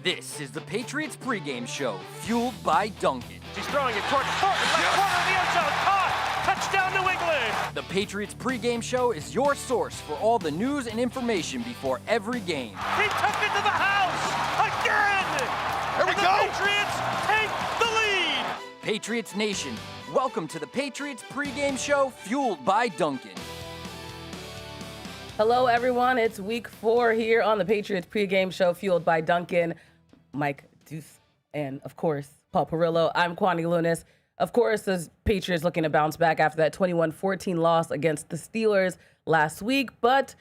This is the Patriots Pregame Show, fueled by Dunkin'. He's throwing it toward Thornton, left corner of the end zone, caught! Touchdown New England! The Patriots Pregame Show is your source for all the news and information before every game. He took it to the house! Again! Here we go! The Patriots take the lead! Patriots Nation, welcome to the Patriots Pregame Show, fueled by Dunkin'. Hello, everyone. It's week 4 here on the Patriots Pregame Show, fueled by Dunkin'. Mike Dussault and, of course, Paul Perillo. I'm Kwani Lunis. Of course, the Patriots looking to bounce back after that 21-14 loss against the Steelers last week. But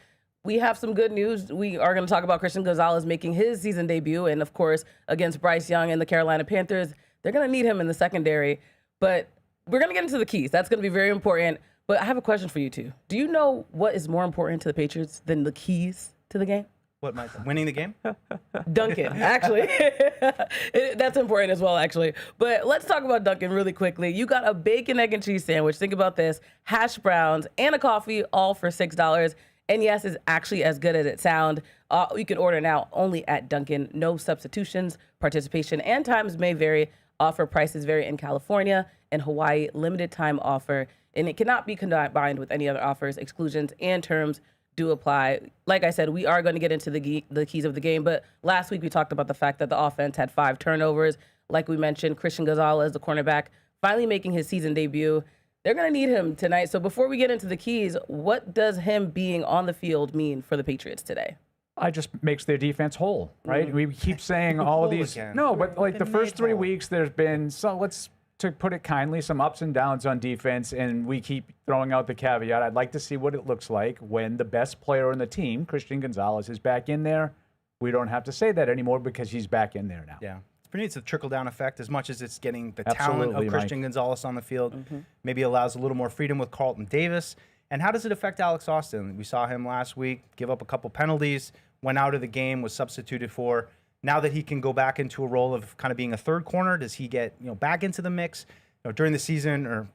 we have some good news. We are going to talk about Christian Gonzalez making his season debut. And, of course, against Bryce Young and the Carolina Panthers, they're going to need him in the secondary. But we're going to get into the keys. That's going to be very important. But I have a question for you two. Do you know what is more important to the Patriots than the keys to the game? What, Mike? Winning the game? Dunkin', actually. That's important as well, actually. But let's talk about Dunkin' really quickly. You got a bacon, egg, and cheese sandwich. Think about this. Hash browns and a coffee, all for $6. And yes, it's actually as good as it sounds. You can order now only at Dunkin'. No substitutions. Participation and times may vary. Offer prices vary in California and Hawaii. Limited time offer. And it cannot be combined with any other offers. Exclusions and terms do apply. Like I said, we are going to get into the keys of the game. But last week we talked about the fact that the offense had 5 turnovers. Like we mentioned, Christian Gonzalez, the cornerback, finally making his season debut. They're going to need him tonight. So before we get into the keys, what does him being on the field mean for the Patriots today? It just makes their defense whole, right? We keep saying all of these. Again. No, but like the first 3 weeks, there's been, to put it kindly, some ups and downs on defense, and we keep throwing out the caveat. I'd like to see what it looks like when the best player on the team, Christian Gonzalez, is back in there. We don't have to say that anymore because he's back in there now. Yeah. For me, it's a trickle-down effect as much as it's getting the Absolutely, talent of Christian Mike. Gonzalez on the field. Maybe allows a little more freedom with Carlton Davis. And how does it affect Alex Austin? We saw him last week give up a couple penalties, went out of the game, was substituted for. Now that he can go back into a role of kind of being a third corner, does he get back into the mix? During the season,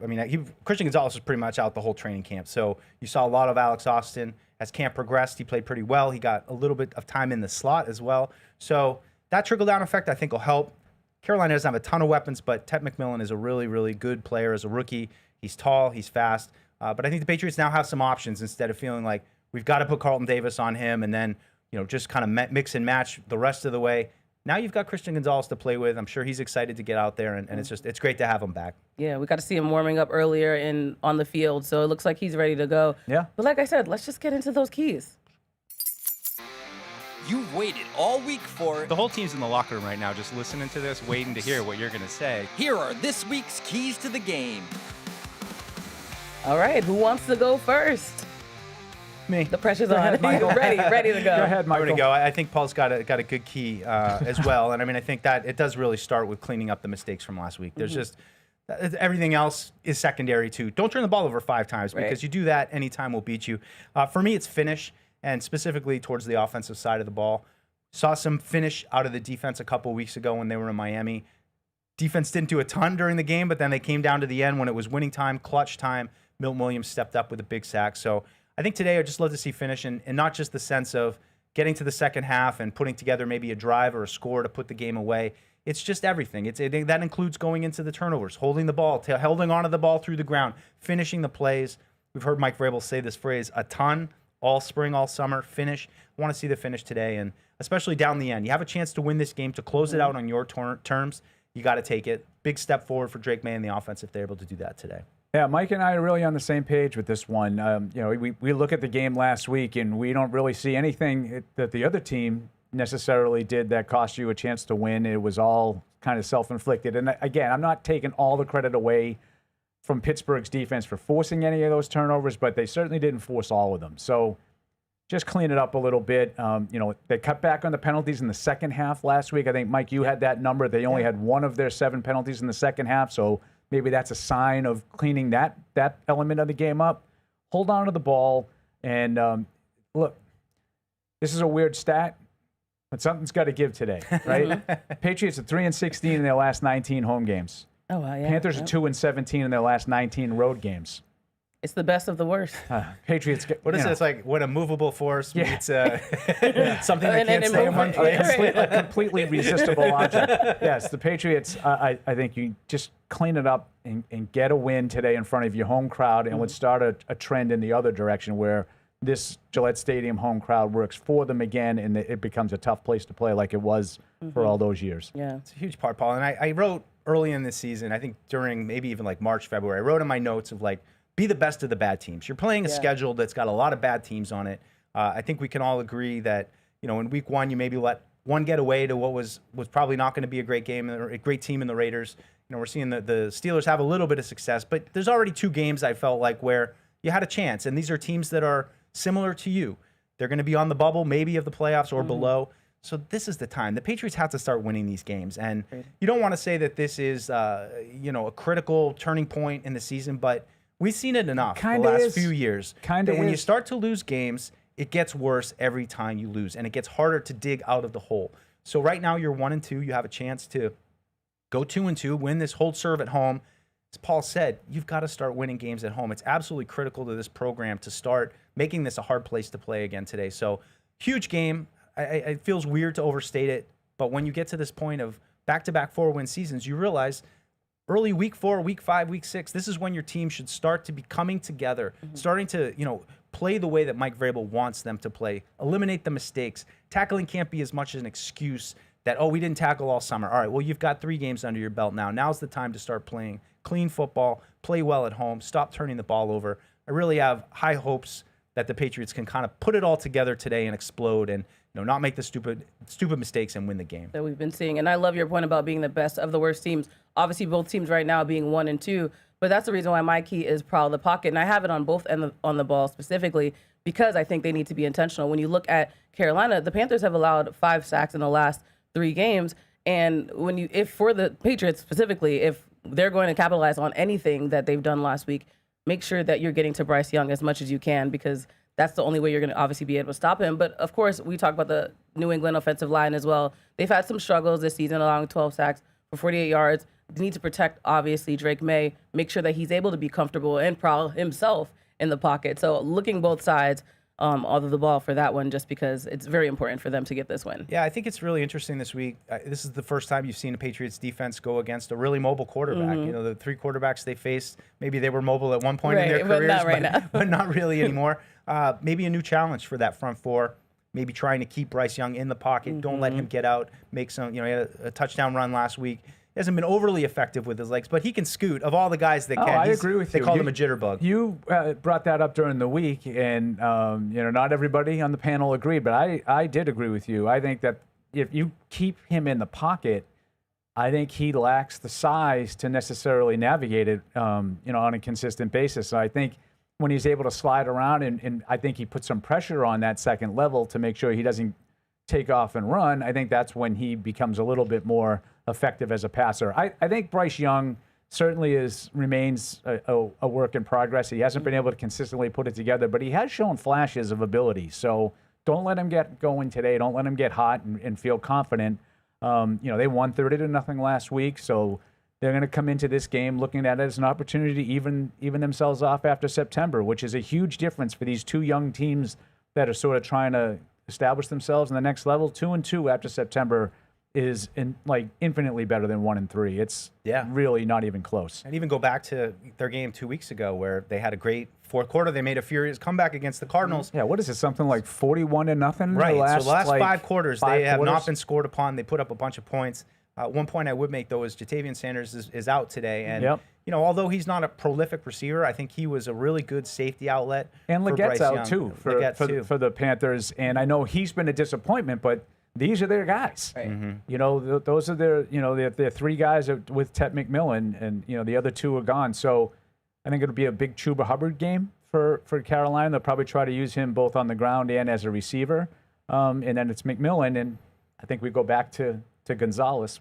Christian Gonzalez was pretty much out the whole training camp. So you saw a lot of Alex Austin. As camp progressed, he played pretty well. He got a little bit of time in the slot as well. So that trickle-down effect, I think, will help. Carolina doesn't have a ton of weapons, but Ted McMillan is a really, really good player as a rookie. He's tall, he's fast. But I think the Patriots now have some options instead of feeling like we've got to put Carlton Davis on him and then just kind of mix and match the rest of the way. Now you've got Christian Gonzalez to play with. I'm sure he's excited to get out there, and it's great to have him back. Yeah, we got to see him warming up earlier on the field, so it looks like he's ready to go. Yeah. But like I said, let's just get into those keys. You've waited all week for it. The whole team's in the locker room right now just listening to this, waiting to hear what you're going to say. Here are this week's keys to the game. All right, who wants to go first? Me. The pressure's Go on. ahead, Michael. ready to go. Go ahead, I'm Michael. going to go. I think Paul's got a good key as well. And I think that it does really start with cleaning up the mistakes from last week. There's just everything else is secondary too. Don't turn the ball over 5 times because you do that, any time will beat you. For me, it's finish, and specifically towards the offensive side of the ball. Saw some finish out of the defense a couple weeks ago when they were in Miami. Defense didn't do a ton during the game, but then they came down to the end when it was winning time, clutch time. Milton Williams stepped up with a big sack. So I think today I'd just love to see finish, and not just the sense of getting to the second half and putting together maybe a drive or a score to put the game away. It's just everything. That includes going into the turnovers, holding the ball, holding onto the ball through the ground, finishing the plays. We've heard Mike Vrabel say this phrase a ton, all spring, all summer, finish. I want to see the finish today, and especially down the end. You have a chance to win this game, to close it out on your terms. You got to take it. Big step forward for Drake May and the offense if they're able to do that today. Yeah, Mike and I are really on the same page with this one. We look at the game last week, and we don't really see anything that the other team necessarily did that cost you a chance to win. It was all kind of self-inflicted. And again, I'm not taking all the credit away from Pittsburgh's defense for forcing any of those turnovers, but they certainly didn't force all of them. So just clean it up a little bit. They cut back on the penalties in the second half last week. I think, Mike, you had that number. They only had 1 of their 7 penalties in the second half, so maybe that's a sign of cleaning that element of the game up. Hold on to the ball. And look, this is a weird stat, but something's got to give today, right? Patriots are 3-16 in their last 19 home games. Oh, wow, yeah. Panthers are 2-17 in their last 19 road games. It's the best of the worst. Patriots. What is it? It's like when a movable force meets something that can't and stay in one place. A completely resistible object. Yes, the Patriots, I think you just clean it up and get a win today in front of your home crowd, and would start a trend in the other direction where this Gillette Stadium home crowd works for them again, and it becomes a tough place to play like it was for all those years. Yeah. It's a huge part, Paul. And I wrote early in this season, I think during maybe even like March, February, I wrote in my notes of like, be the best of the bad teams. You're playing a schedule that's got a lot of bad teams on it. I think we can all agree that, in week one, you maybe let one get away to what was probably not going to be a great game, a great team in the Raiders. We're seeing the Steelers have a little bit of success, but there's already 2 games I felt like where you had a chance. And these are teams that are similar to you. They're going to be on the bubble, maybe of the playoffs or below. So this is the time. The Patriots have to start winning these games. And you don't want to say that this is, a critical turning point in the season, but we've seen it enough the last few years. That when you start to lose games, it gets worse every time you lose, and it gets harder to dig out of the hole. So right now you're 1-2. You have a chance to go 2-2, win this hold serve at home. As Paul said, you've got to start winning games at home. It's absolutely critical to this program to start making this a hard place to play again today. So huge game. It feels weird to overstate it, but when you get to this point of back-to-back 4-win seasons, you realize early week 4, week 5, week 6, this is when your team should start to be coming together, starting to, play the way that Mike Vrabel wants them to play, eliminate the mistakes. Tackling can't be as much as an excuse that, we didn't tackle all summer. All right, well, you've got 3 games under your belt now. Now's the time to start playing clean football, play well at home, stop turning the ball over. I really have high hopes that the Patriots can kind of put it all together today and explode and not make the stupid mistakes and win the game. That we've been seeing. And I love your point about being the best of the worst teams. Obviously, both teams right now being 1-2, but that's the reason why my key is prowl the pocket. And I have it on both ends on the ball specifically because I think they need to be intentional. When you look at Carolina, the Panthers have allowed 5 sacks in the last 3 games. And if for the Patriots specifically, if they're going to capitalize on anything that they've done last week, make sure that you're getting to Bryce Young as much as you can, because that's the only way you're going to obviously be able to stop him. But of course, we talk about the New England offensive line as well. They've had some struggles this season, allowing 12 sacks for 48 yards. They need to protect, obviously, Drake May, make sure that he's able to be comfortable and prowl himself in the pocket. So looking both sides of the ball for that one, just because it's very important for them to get this win. Yeah, I think it's really interesting this week. This is the first time you've seen a Patriots defense go against a really mobile quarterback. The 3 quarterbacks they faced, maybe they were mobile at one point in their careers, but not really anymore. Maybe a new challenge for that front 4. Maybe trying to keep Bryce Young in the pocket. Don't let him get out. Make some, he had a touchdown run last week. He hasn't been overly effective with his legs, but he can scoot. Of all the guys that can, I agree with you. They call him a jitterbug. You brought that up during the week, and not everybody on the panel agreed, but I did agree with you. I think that if you keep him in the pocket, I think he lacks the size to necessarily navigate it, on a consistent basis. So I think when he's able to slide around, and I think he puts some pressure on that second level to make sure he doesn't take off and run, I think that's when he becomes a little bit more effective as a passer. I think Bryce Young certainly remains a work in progress. He hasn't been able to consistently put it together, but he has shown flashes of ability. So don't let him get going today. Don't let him get hot and feel confident. They won 30-0 last week, so they're going to come into this game looking at it as an opportunity to even themselves off after September, which is a huge difference for these 2 young teams that are sort of trying to establish themselves in the next level. 2-2 after September is infinitely better than 1-3. It's really not even close. And even go back to their game 2 weeks ago where they had a great fourth quarter. They made a furious comeback against the Cardinals. Yeah, what is it? Something like 41-0? Right. So the last 5 quarters, they have not been scored upon. They put up a bunch of points. One point I would make, though, is Jatavian Sanders is out today. And, although he's not a prolific receiver, I think he was a really good safety outlet. And Legette's out, too, for the Panthers. And I know he's been a disappointment, but these are their guys. Right. Those are their 3 guys with Ted McMillan, and, the other 2 are gone. So I think it'll be a big Chuba Hubbard game for Carolina. They'll probably try to use him both on the ground and as a receiver. And then it's McMillan, and I think we go back to Gonzalez.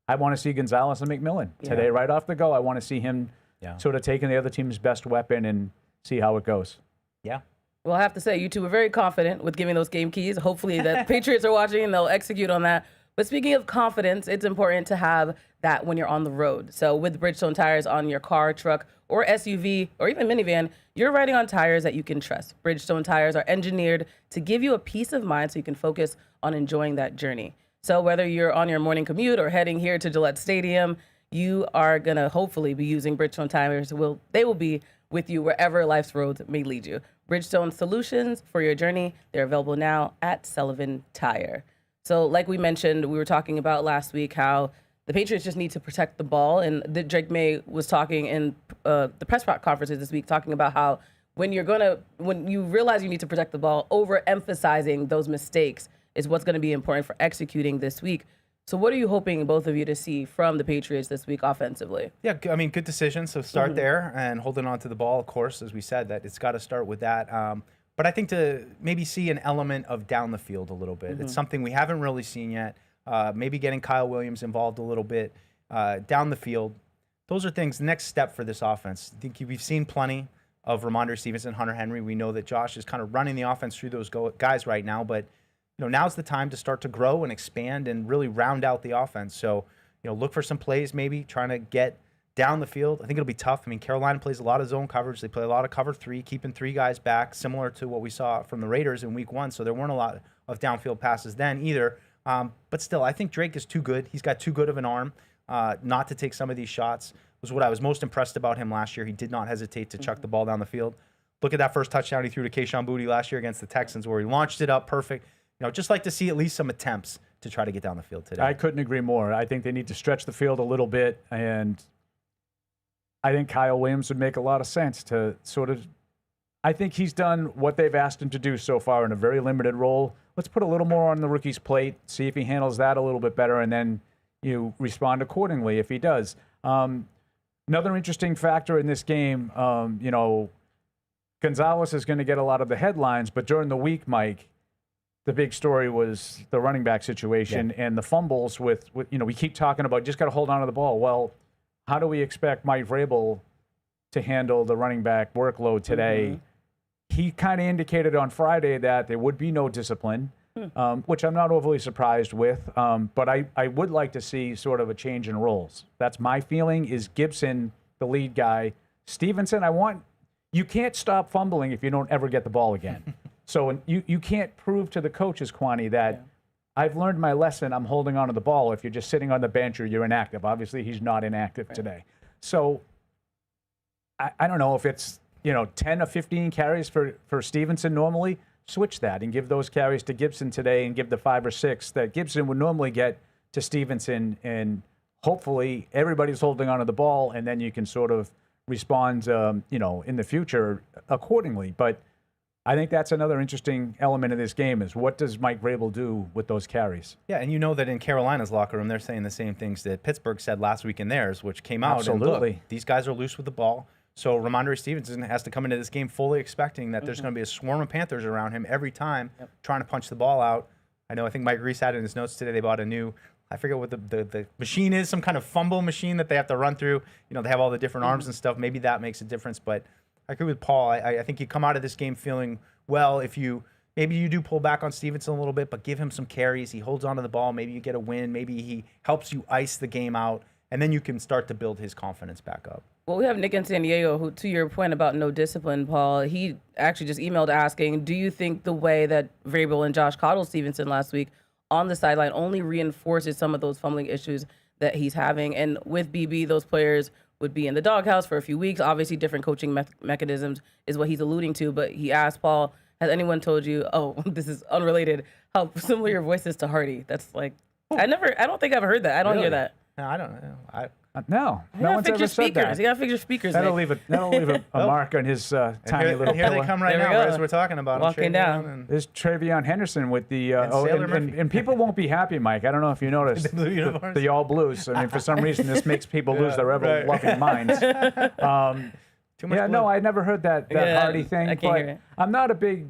I want to see Gonzalez and McMillan today right off the go. I want to see him sort of taking the other team's best weapon and see how it goes. Yeah. Well, I have to say, you two were very confident with giving those game keys. Hopefully the Patriots are watching and they'll execute on that. But speaking of confidence, it's important to have that when you're on the road. So with Bridgestone tires on your car, truck, or SUV, or even minivan, you're riding on tires that you can trust. Bridgestone tires are engineered to give you a peace of mind so you can focus on enjoying that journey. So whether you're on your morning commute or heading here to Gillette Stadium, you are going to hopefully be using Bridgestone tires. They will be with you wherever life's roads may lead you. Bridgestone solutions for your journey, they're available now at Sullivan Tire. So like we mentioned, we were talking about last week how the Patriots just need to protect the ball. And Drake May was talking in the press conferences this week, talking about how when you realize you need to protect the ball, overemphasizing those mistakes is what's going to be important for executing this week. So what are you hoping, both of you, to see from the Patriots this week offensively? Yeah, I mean, good decision. So start there and holding on to the ball, of course, as we said, that it's got to start with that. But I think to maybe see an element of down the field a little bit. It's something we haven't really seen yet. Maybe getting Kyle Williams involved a little bit down the field. Those are things, next step for this offense. I think we've seen plenty of Rhamondre Stevenson, Hunter Henry. We know that Josh is kind of running the offense through those guys right now, but now's the time to start to grow and expand and really round out the offense. So, look for some plays maybe, trying to get down the field. I think it'll be tough. I mean, Carolina plays a lot of zone coverage. They play a lot of cover 3, keeping 3 guys back, similar to what we saw from the Raiders in week 1. So there weren't a lot of downfield passes then either. But still, I think Drake is too good. He's got too good of an arm not to take some of these shots. Was what I was most impressed about him last year. He did not hesitate to chuck the ball down the field. Look at that first touchdown he threw to Kayshon Boutte last year against the Texans, where he launched it up perfect. Just like to see at least some attempts to try to get down the field today. I couldn't agree more. I think they need to stretch the field a little bit, and I think Kyle Williams would make a lot of sense to sort of – I think he's done what they've asked him to do so far in a very limited role. Let's put a little more on the rookie's plate, see if he handles that a little bit better, and then you respond accordingly if he does. Another interesting factor in this game, Gonzalez is going to get a lot of the headlines, but during the week, Mike, the big story was the running back situation and the fumbles with we keep talking about just got to hold on to the ball. Well, how do we expect Mike Vrabel to handle the running back workload today? He kind of indicated on Friday that there would be no discipline, which I'm not overly surprised with. But I would like to see sort of a change in roles. That's my feeling, is Gibson the lead guy. Stevenson, you can't stop fumbling if you don't ever get the ball again. So you can't prove to the coaches, Kwani, that I've learned my lesson, I'm holding on to the ball if you're just sitting on the bench or you're inactive. Obviously, he's not inactive today. So I don't know if it's 10 or 15 carries for Stevenson normally. Switch that and give those carries to Gibson today and give the 5 or 6 that Gibson would normally get to Stevenson. And hopefully everybody's holding on to the ball, and then you can sort of respond, in the future accordingly. But I think that's another interesting element of this game is what does Mike Vrabel do with those carries? Yeah, and that in Carolina's locker room, they're saying the same things that Pittsburgh said last week in theirs, which came out. Absolutely. And look, these guys are loose with the ball. So Rhamondre Stevenson has to come into this game fully expecting that there's going to be a swarm of Panthers around him every time trying to punch the ball out. I think Mike Reese had in his notes today they bought a new, I forget what the machine is, some kind of fumble machine that they have to run through. They have all the different arms and stuff. Maybe that makes a difference. But I agree with Paul. I think you come out of this game feeling well if maybe you do pull back on Stevenson a little bit, but give him some carries. He holds onto the ball. Maybe you get a win. Maybe he helps you ice the game out, and then you can start to build his confidence back up. Well, we have Nick in San Diego, who, to your point about no discipline, Paul, he actually just emailed asking, do you think the way that Vrabel and Josh coddled Stevenson last week on the sideline only reinforces some of those fumbling issues that he's having? And with BB, those players would be in the doghouse for a few weeks. Obviously, different coaching mechanisms is what he's alluding to. But he asked Paul, has anyone told you, this is unrelated, how similar your voice is to Hardy? That's like, I don't think I've heard that. I don't hear that. No, I don't know. No one's ever said that. You gotta fix your speakers. That'll leave a mark on his tiny little Here pillow. they come right now, as we're talking about. Walking down. There's Travion Henderson with the and people won't be happy, Mike. I don't know if you noticed the blue uniforms. The all blues. I mean, for some reason, this makes people lose their ever-loving minds. Too much blue. I never heard that Hardy thing. I can't hear it. I'm not a big,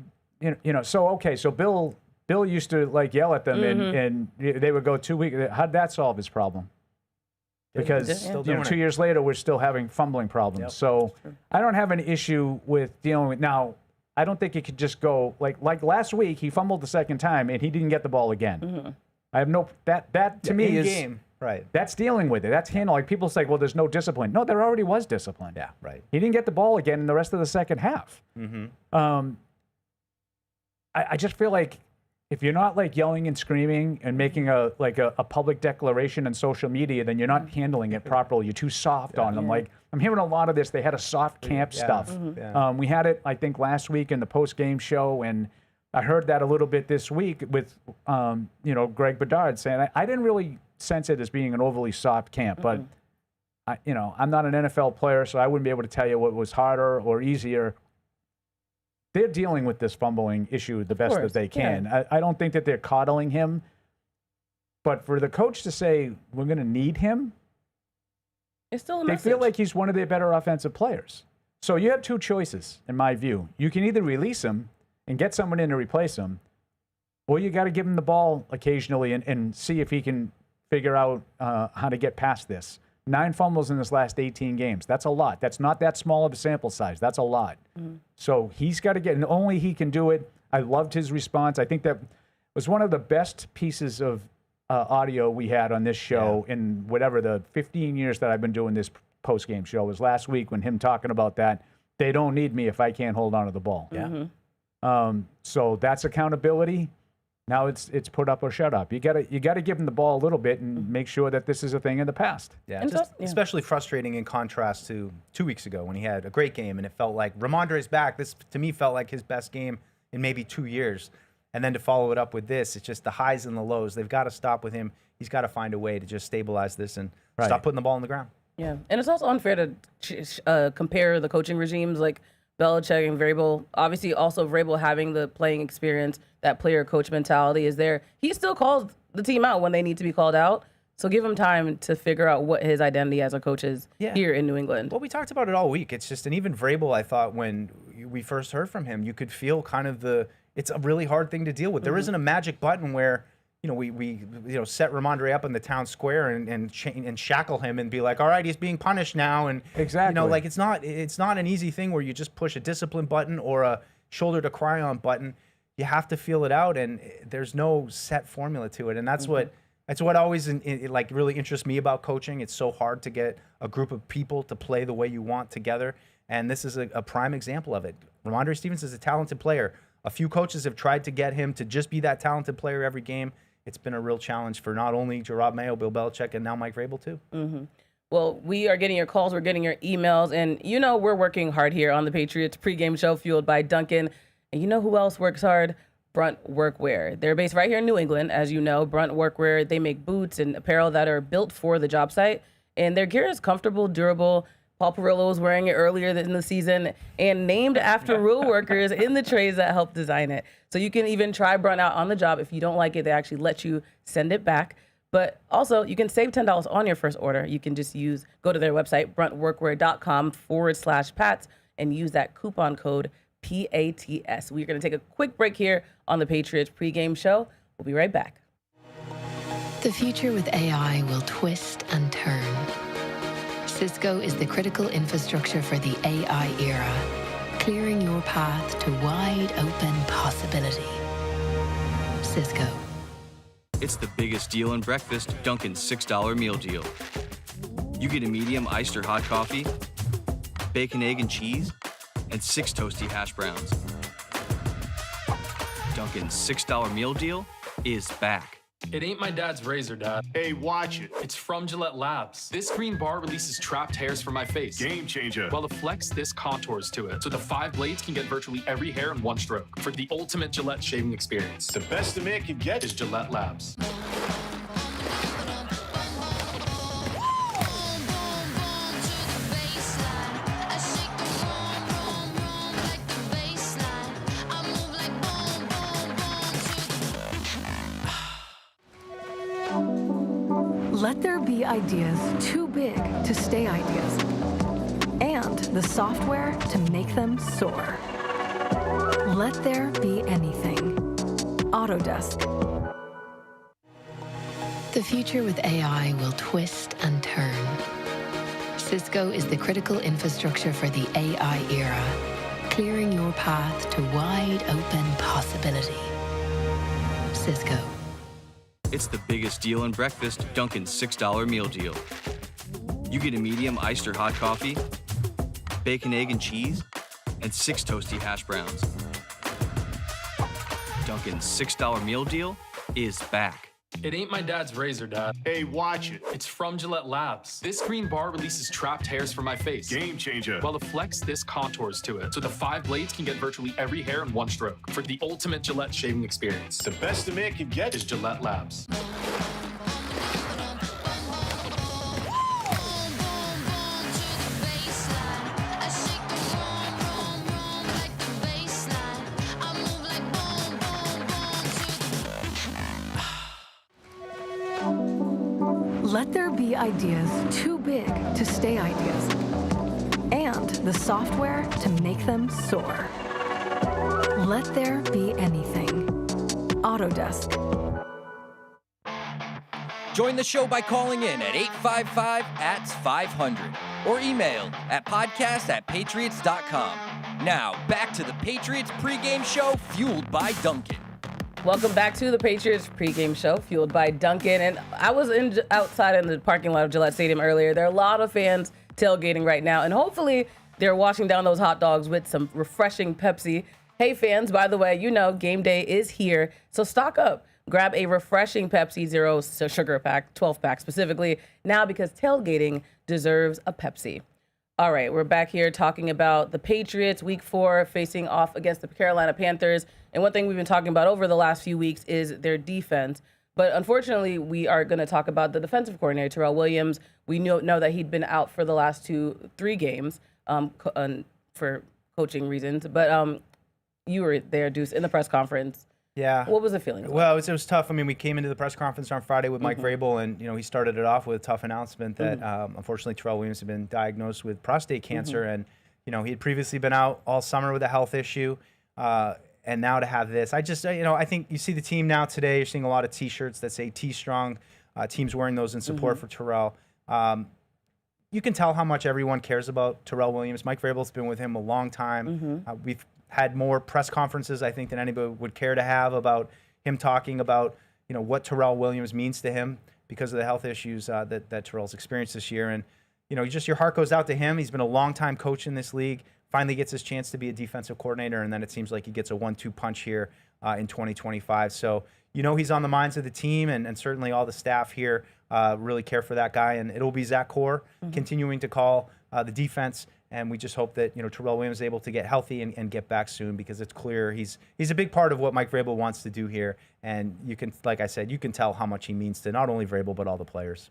So Bill used to yell at them, and they would go 2 weeks. How'd that solve his problem? Because 2 years later, we're still having fumbling problems. Yep. So I don't have an issue with dealing with now. I don't think it could just go like last week. He fumbled the second time and he didn't get the ball again. I have no that to me is game. Right. That's dealing with it. That's handling. Like people say, well, there's no discipline. No, there already was discipline. Yeah, right. He didn't get the ball again in the rest of the second half. I just feel like if you're not like yelling and screaming and making a public declaration on social media, then you're not handling it properly. You're too soft on them. Like I'm hearing a lot of this. They had a soft camp stuff. We had it, I think, last week in the post-game show, and I heard that a little bit this week with, Greg Bedard saying I didn't really sense it as being an overly soft camp, but I'm not an NFL player, so I wouldn't be able to tell you what was harder or easier. They're dealing with this fumbling issue the best that they can. Yeah. I don't think that they're coddling him, but for the coach to say we're going to need him, it's still a they message. feel like he's one of their better offensive players. So you have two choices, in my view. You can either release him and get someone in to replace him, or you got to give him the ball occasionally and see if he can figure out how to get past this. 9 fumbles in his last 18 games. That's a lot. That's not that small of a sample size. That's a lot. So he's got to get, and only he can do it. I loved his response. I think that was one of the best pieces of audio we had on this show in whatever the 15 years that I've been doing this post-game show. It was last week when him talking about that. They don't need me if I can't hold on to the ball. Yeah. So that's accountability. Now it's put up or shut up. You gotta give him the ball a little bit and make sure that this is a thing in the past. Yeah, especially frustrating in contrast to 2 weeks ago when he had a great game and it felt like Rhamondre's back. This to me felt like his best game in maybe 2 years. And then to follow it up with this, it's just the highs and the lows. They've got to stop with him. He's got to find a way to just stabilize this and stop putting the ball on the ground. Yeah, and it's also unfair to compare the coaching regimes like Belichick and Vrabel. Obviously, also Vrabel having the playing experience, that player-coach mentality is there. He still calls the team out when they need to be called out. So give him time to figure out what his identity as a coach is here in New England. Well, we talked about it all week. It's just, and even Vrabel, I thought when we first heard from him, you could feel kind of it's a really hard thing to deal with. There isn't a magic button where, we set Rhamondre up in the town square and shackle him and be like, all right, he's being punished now. And exactly, it's not an easy thing where you just push a discipline button or a shoulder to cry on button. You have to feel it out, and there's no set formula to it. And that's what always really interests me about coaching. It's so hard to get a group of people to play the way you want together. And this is a prime example of it. Rhamondre Stevenson is a talented player. A few coaches have tried to get him to just be that talented player every game. It's been a real challenge for not only Gerard Mayo, Bill Belichick, and now Mike Vrabel too. Well, we are getting your calls, we're getting your emails, and we're working hard here on the Patriots pregame show fueled by Duncan. And you know who else works hard? Brunt Workwear. They're based right here in New England, as you know. Brunt Workwear, they make boots and apparel that are built for the job site, and their gear is comfortable, durable. Paul Perillo was wearing it earlier in the season and named after real workers in the trades that helped design it. So you can even try Brunt out on the job. If you don't like it, they actually let you send it back. But also, you can save $10 on your first order. You can just go to their website, bruntworkwear.com/Pats, and use that coupon code PATS. We're going to take a quick break here on the Patriots pregame show. We'll be right back. The future with AI will twist and turn. Cisco is the critical infrastructure for the AI era, clearing your path to wide open possibility. Cisco. It's the biggest deal in breakfast, Dunkin's $6 meal deal. You get a medium iced or hot coffee, bacon, egg, and cheese, and 6 toasty hash browns. Dunkin's $6 meal deal is back. It ain't my dad's razor, Dad. Hey, watch it. It's from Gillette Labs. This green bar releases trapped hairs from my face. Game changer. While the Flex, this contours to it. So the 5 blades can get virtually every hair in one stroke. For the ultimate Gillette shaving experience. The best a man can get is Gillette Labs. Let there be ideas too big to stay ideas, and the software to make them soar. Let there be anything. Autodesk. The future with AI will twist and turn. Cisco is the critical infrastructure for the AI era, clearing your path to wide open possibility. Cisco. It's the biggest deal in breakfast, Dunkin's $6 meal deal. You get a medium iced or hot coffee, bacon, egg, and cheese, and 6 toasty hash browns. Dunkin's $6 meal deal is back. It ain't my dad's razor, Dad. Hey, watch it. It's from Gillette Labs. This green bar releases trapped hairs from my face. Game changer. While the Flex, this contours to it. So the 5 blades can get virtually every hair in one stroke. For the ultimate Gillette shaving experience. The best a man can get Is Gillette Labs. Let there be ideas too big to stay ideas, and the software to make them soar. Let there be anything. Autodesk. Join the show by calling in at 855-500 or email at podcast@patriots.com. Now, back to the Patriots pregame show fueled by Dunkin'. Welcome back to the Patriots pregame show, fueled by Dunkin'. And I was outside in the parking lot of Gillette Stadium earlier. There are a lot of fans tailgating right now, and hopefully they're washing down those hot dogs with some refreshing Pepsi. Hey, fans, by the way, you know game day is here, so stock up. Grab a refreshing Pepsi Zero sugar pack, 12-pack specifically, now because tailgating deserves a Pepsi. All right, we're back here talking about the Patriots, Week 4, facing off against the Carolina Panthers. And one thing we've been talking about over the last few weeks is their defense. But unfortunately, we are going to talk about the defensive coordinator, Terrell Williams. We know that he'd been out for the last 3 games for coaching reasons. But you were there, Deuce, in the press conference. Yeah. What was the feeling? Well, it was tough. I mean, we came into the press conference on Friday with Mike Vrabel, and he started it off with a tough announcement that unfortunately Terrell Williams had been diagnosed with prostate cancer, and he had previously been out all summer with a health issue, and now to have this, I think you see the team now today. You're seeing a lot of T-shirts that say "T Strong," teams wearing those in support for Terrell. You can tell how much everyone cares about Terrell Williams. Mike Vrabel's been with him a long time. We've had more press conferences, I think, than anybody would care to have about him talking about, what Terrell Williams means to him because of the health issues that Terrell's experienced this year. And, your heart goes out to him. He's been a long-time coach in this league, finally gets his chance to be a defensive coordinator, and then it seems like he gets a 1-2 punch here in 2025. So, he's on the minds of the team, and certainly all the staff here really care for that guy. And it'll be Zach Core continuing to call the defense. And we just hope that Terrell Williams is able to get healthy and get back soon, because it's clear he's a big part of what Mike Vrabel wants to do here. And you can, like I said, you can tell how much he means to not only Vrabel but all the players.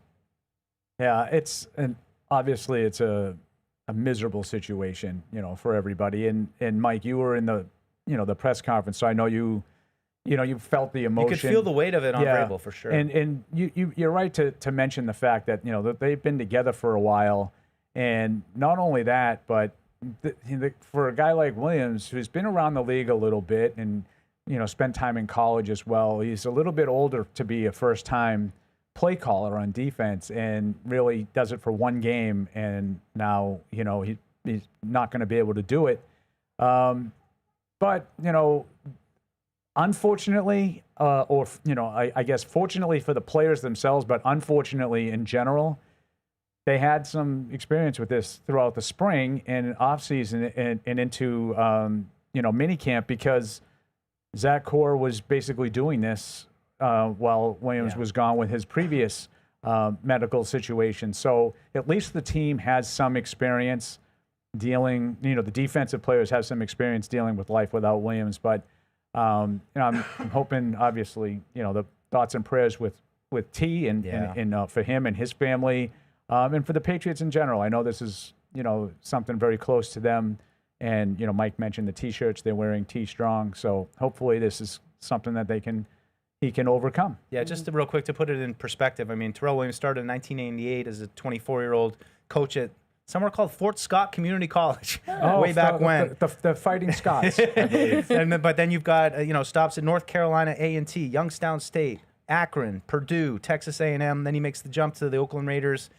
Yeah, obviously it's a miserable situation, for everybody. And Mike, you were in the press conference, so I know you felt the emotion. You could feel the weight of it on Vrabel for sure. And you're right to mention the fact that that they've been together for a while. And not only that, but for a guy like Williams, who's been around the league a little bit and, spent time in college as well, he's a little bit older to be a first-time play caller on defense, and really does it for one game. And now, he's not going to be able to do it. But, unfortunately, I guess fortunately for the players themselves, but unfortunately in general, they had some experience with this throughout the spring and offseason and into, minicamp, because Zach Core was basically doing this while Williams was gone with his previous medical situation. So at least the team has some experience dealing, the defensive players have some experience dealing with life without Williams. But, I'm hoping, obviously, the thoughts and prayers with T and for him and his family. And for the Patriots in general. I know this is, something very close to them. And, Mike mentioned the T-shirts. They're wearing T Strong. So hopefully this is something that he can overcome. Yeah, just real quick to put it in perspective. I mean, Terrell Williams started in 1988 as a 24-year-old coach at somewhere called Fort Scott Community College way back when. The Fighting Scots, I believe. But then you've got, stops at North Carolina A&T, Youngstown State, Akron, Purdue, Texas A&M. Then he makes the jump to the Oakland Raiders,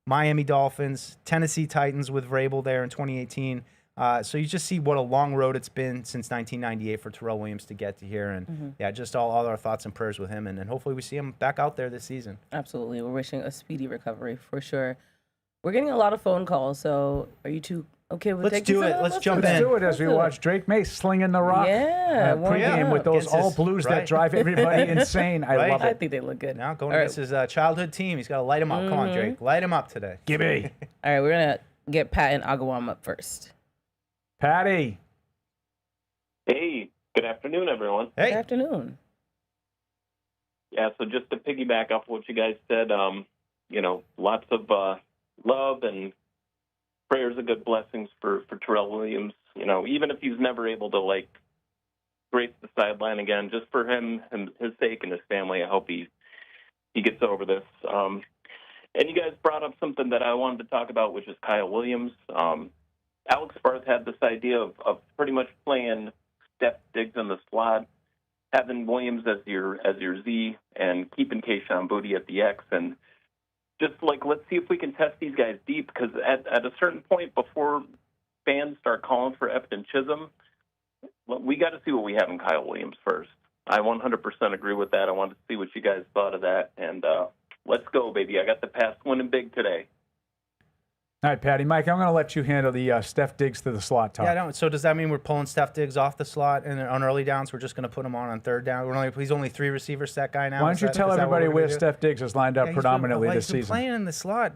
Miami Dolphins, Tennessee Titans with Vrabel there in 2018, So you just see what a long road it's been since 1998 for Terrell Williams to get to here. And yeah, just all our thoughts and prayers with him. And hopefully we see him back out there this season. Absolutely. We're wishing a speedy recovery for sure. We're getting a lot of phone calls. So are you two okay with Let's do it. Let's jump in. Let's do it as we watch Drake May slinging the rock. Pregame with those all blues that drive everybody insane. I love it. I think they look good. Now going against his childhood team. He's got to light him up. Come on, Drake. Light him up today. Gimme. All right, we're going to get Pat and Agawam up first. Patty. Hey, good afternoon, everyone. Hey. Good afternoon. Yeah, so just to piggyback off what you guys said, lots of love and prayers of good blessings for Terrell Williams. Even if he's never able to, grace the sideline again, just for him and his sake and his family, I hope he gets over this. And you guys brought up something that I wanted to talk about, which is Kyle Williams. Alex Barth had this idea of pretty much playing Steph Diggs in the slot, having Williams as your Z, and keeping Kayshon Boutte at the X, and just let's see if we can test these guys deep, because at a certain point before fans start calling for Efton Chisholm, we got to see what we have in Kyle Williams first. I 100% agree with that. I wanted to see what you guys thought of that, and let's go, baby. I got the Pats winning big today. All right, Patty. Mike, I'm going to let you handle the Steph Diggs to the slot talk. Yeah, so does that mean we're pulling Steph Diggs off the slot and on early downs? We're just going to put him on third down. He's only 3 receivers set guy now. Why don't you tell everybody where Steph Diggs is lined up predominantly this season? He's been playing in the slot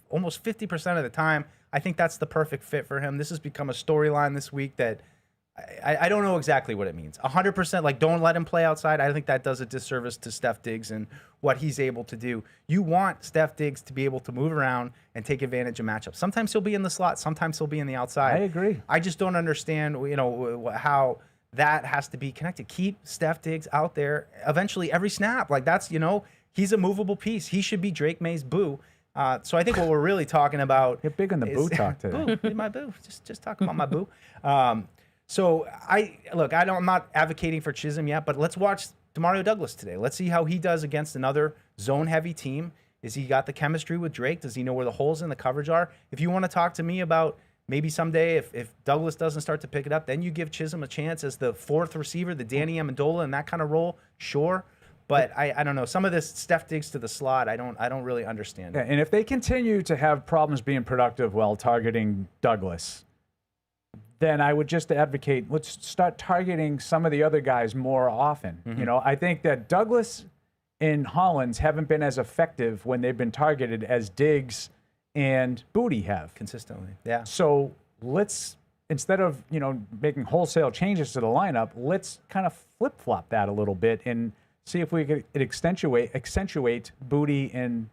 almost 50% of the time. I think that's the perfect fit for him. This has become a storyline this week that I don't know exactly what it means. 100%, don't let him play outside. I think that does a disservice to Steph Diggs and what he's able to do. You want Steph Diggs to be able to move around and take advantage of matchups. Sometimes he'll be in the slot. Sometimes he'll be in the outside. I agree. I just don't understand, how that has to be connected. Keep Steph Diggs out there eventually every snap. He's a movable piece. He should be Drake May's boo. So I think what we're really talking about. You're big on the boo talk today. Boo, my boo. Just talking about my boo. So I'm not advocating for Chisholm yet, but let's watch Demario Douglas today. Let's see how he does against another zone-heavy team. Is he got the chemistry with Drake? Does he know where the holes in the coverage are? If you want to talk to me about maybe someday if Douglas doesn't start to pick it up, then you give Chisholm a chance as the 4th receiver, the Danny Amendola in that kind of role, sure. But I don't know. Some of this Steph Diggs to the slot, I don't really understand. Yeah, and if they continue to have problems being productive while targeting Douglas, then I would just advocate, let's start targeting some of the other guys more often. I think that Douglas and Hollins haven't been as effective when they've been targeted as Diggs and Boutte have. Consistently, yeah. So let's, instead of, making wholesale changes to the lineup, let's kind of flip-flop that a little bit and see if we could accentuate Boutte and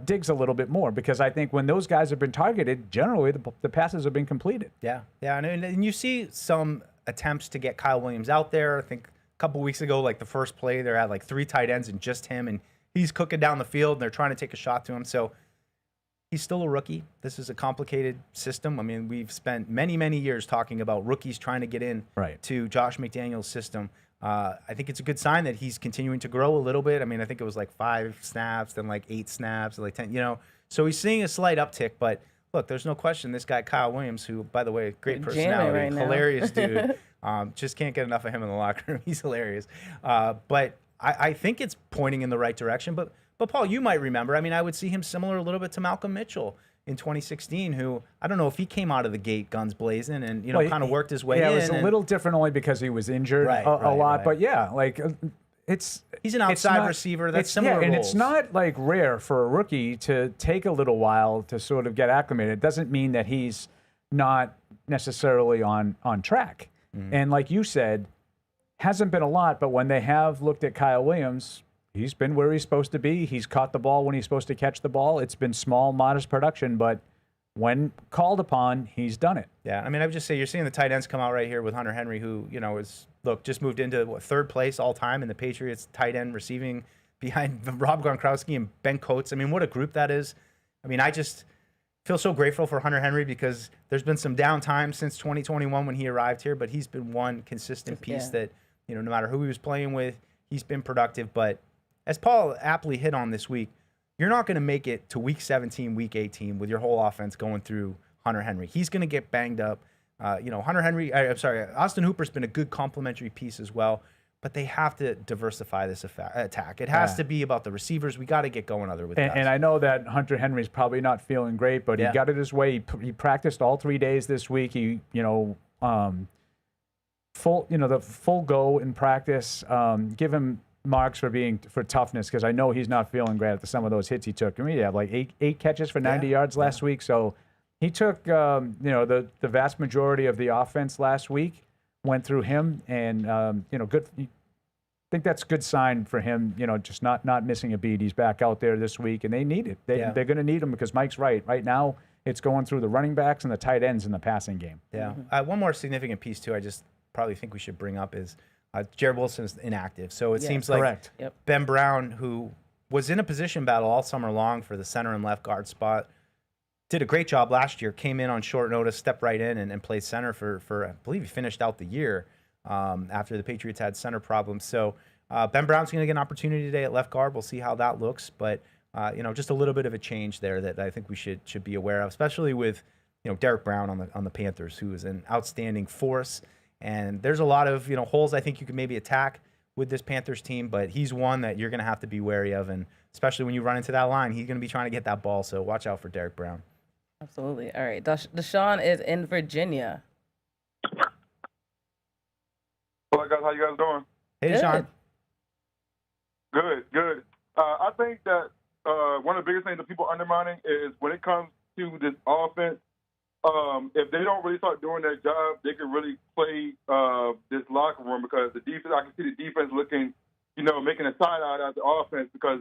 Diggs a little bit more, because I think when those guys have been targeted, generally the passes have been completed. Yeah. And you see some attempts to get Kyle Williams out there. I think a couple weeks ago, the first play, they had 3 tight ends and just him, and he's cooking down the field, and they're trying to take a shot to him. So he's still a rookie. This is a complicated system. I mean, we've spent many, many years talking about rookies trying to get in to Josh McDaniels' system. I think it's a good sign that he's continuing to grow a little bit. I mean, I think it was 5 snaps, then 8 snaps, 10, So he's seeing a slight uptick, but look, there's no question this guy, Kyle Williams, who, by the way, great personality, hilarious dude. Just can't get enough of him in the locker room. He's hilarious. But I think it's pointing in the right direction. But Paul, you might remember, I would see him similar a little bit to Malcolm Mitchell in 2016, who I don't know if he came out of the gate guns blazing and kind of worked his way in. Yeah, it was a little different only because he was injured a lot. But yeah, he's an outside receiver. That's similar roles. And it's not rare for a rookie to take a little while to sort of get acclimated. It doesn't mean that he's not necessarily on track. And like you said, hasn't been a lot, but when they have looked at Kyle Williams, he's been where he's supposed to be. He's caught the ball when he's supposed to catch the ball. It's been small, modest production, but when called upon, he's done it. Yeah, I would just say you're seeing the tight ends come out right here with Hunter Henry, who, just moved into 3rd place all time in the Patriots tight end receiving behind Rob Gronkowski and Ben Coates. What a group that is. I just feel so grateful for Hunter Henry because there's been some downtime since 2021 when he arrived here, but he's been one consistent piece that, no matter who he was playing with, he's been productive. But as Paul aptly hit on this week, you're not going to make it to week 17, week 18 with your whole offense going through Hunter Henry. He's going to get banged up. Austin Hooper's been a good complementary piece as well, but they have to diversify this attack. It has to be about the receivers. We got to get going other with guys. And I know that Hunter Henry's probably not feeling great, but he got it his way. He practiced all 3 days this week. He, the full go in practice. Give him marks for toughness, because I know he's not feeling great after some of those hits he took. I mean, he had like eight catches for 90 yards last week, so he took the vast majority of the offense last week went through him, and good. I think that's a good sign for him. Just not missing a beat. He's back out there this week, and they need it. They're going to need him, because Mike's right. Right now, it's going through the running backs and the tight ends in the passing game. Yeah. One more significant piece too, I just probably think we should bring up is Jared Wilson is inactive. So it seems like Ben Brown, who was in a position battle all summer long for the center and left guard spot, did a great job last year, came in on short notice, stepped right in and played center for I believe he finished out the year after the Patriots had center problems. So Ben Brown's going to get an opportunity today at left guard. We'll see how that looks. But, just a little bit of a change there that I think we should be aware of, especially with, Derek Brown on the Panthers, who is an outstanding force. And there's a lot of, holes I think you could maybe attack with this Panthers team, but he's one that you're going to have to be wary of. And especially when you run into that line, he's going to be trying to get that ball. So watch out for Derek Brown. Absolutely. All right. Deshaun is in Virginia. Hello, guys. How you guys doing? Hey, Deshaun. Good. I think that one of the biggest things that people are undermining is when it comes to this offense, if they don't really start doing their job, they can really play this locker room, because the defense, I can see the defense looking, making a side eye at the offense, because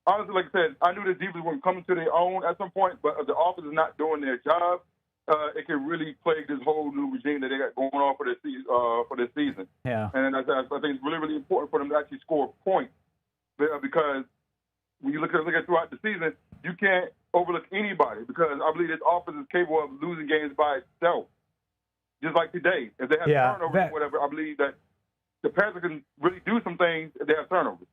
honestly, like I said, I knew the defense would come to their own at some point, but if the offense is not doing their job, it can really plague this whole new regime that they got going on for this season. Yeah. And I think it's really, really important for them to actually score points, because when you look at throughout the season, you can't overlook anybody, because I believe this offense is capable of losing games by itself. Just like today, if they have turnovers or whatever, I believe that the Panthers can really do some things if they have turnovers.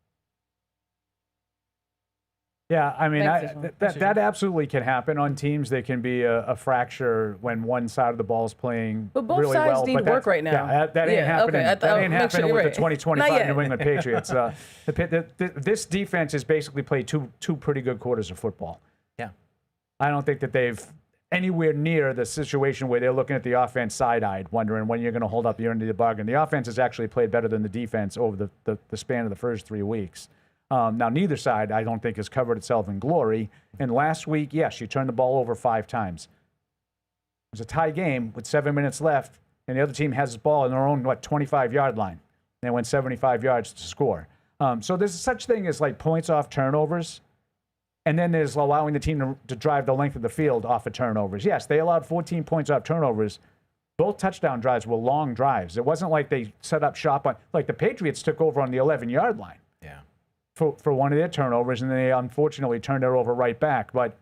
Yeah, I mean, that absolutely can happen on teams. There can be a fracture when one side of the ball is playing but both really sides well. need work right now. Yeah, that ain't happening. Okay. That ain't happening with the right. 2025 New England Patriots. This defense has basically played two pretty good quarters of football. Yeah, I don't think that they've anywhere near the situation where they're looking at the offense side-eyed, wondering when you're going to hold up your end of the bargain. The offense has actually played better than the defense over the span of the first 3 weeks. Now, neither side, I don't think, has covered itself in glory. And last week, yes, she turned the ball over 5 times. It was a tie game with 7 minutes left, and the other team has the ball in their own, 25-yard line. They went 75 yards to score. So there's such thing as, points off turnovers, and then there's allowing the team to drive the length of the field off of turnovers. Yes, they allowed 14 points off turnovers. Both touchdown drives were long drives. It wasn't like they set up shop on, the Patriots took over on the 11-yard line. Yeah. For one of their turnovers, and they unfortunately turned it over right back. But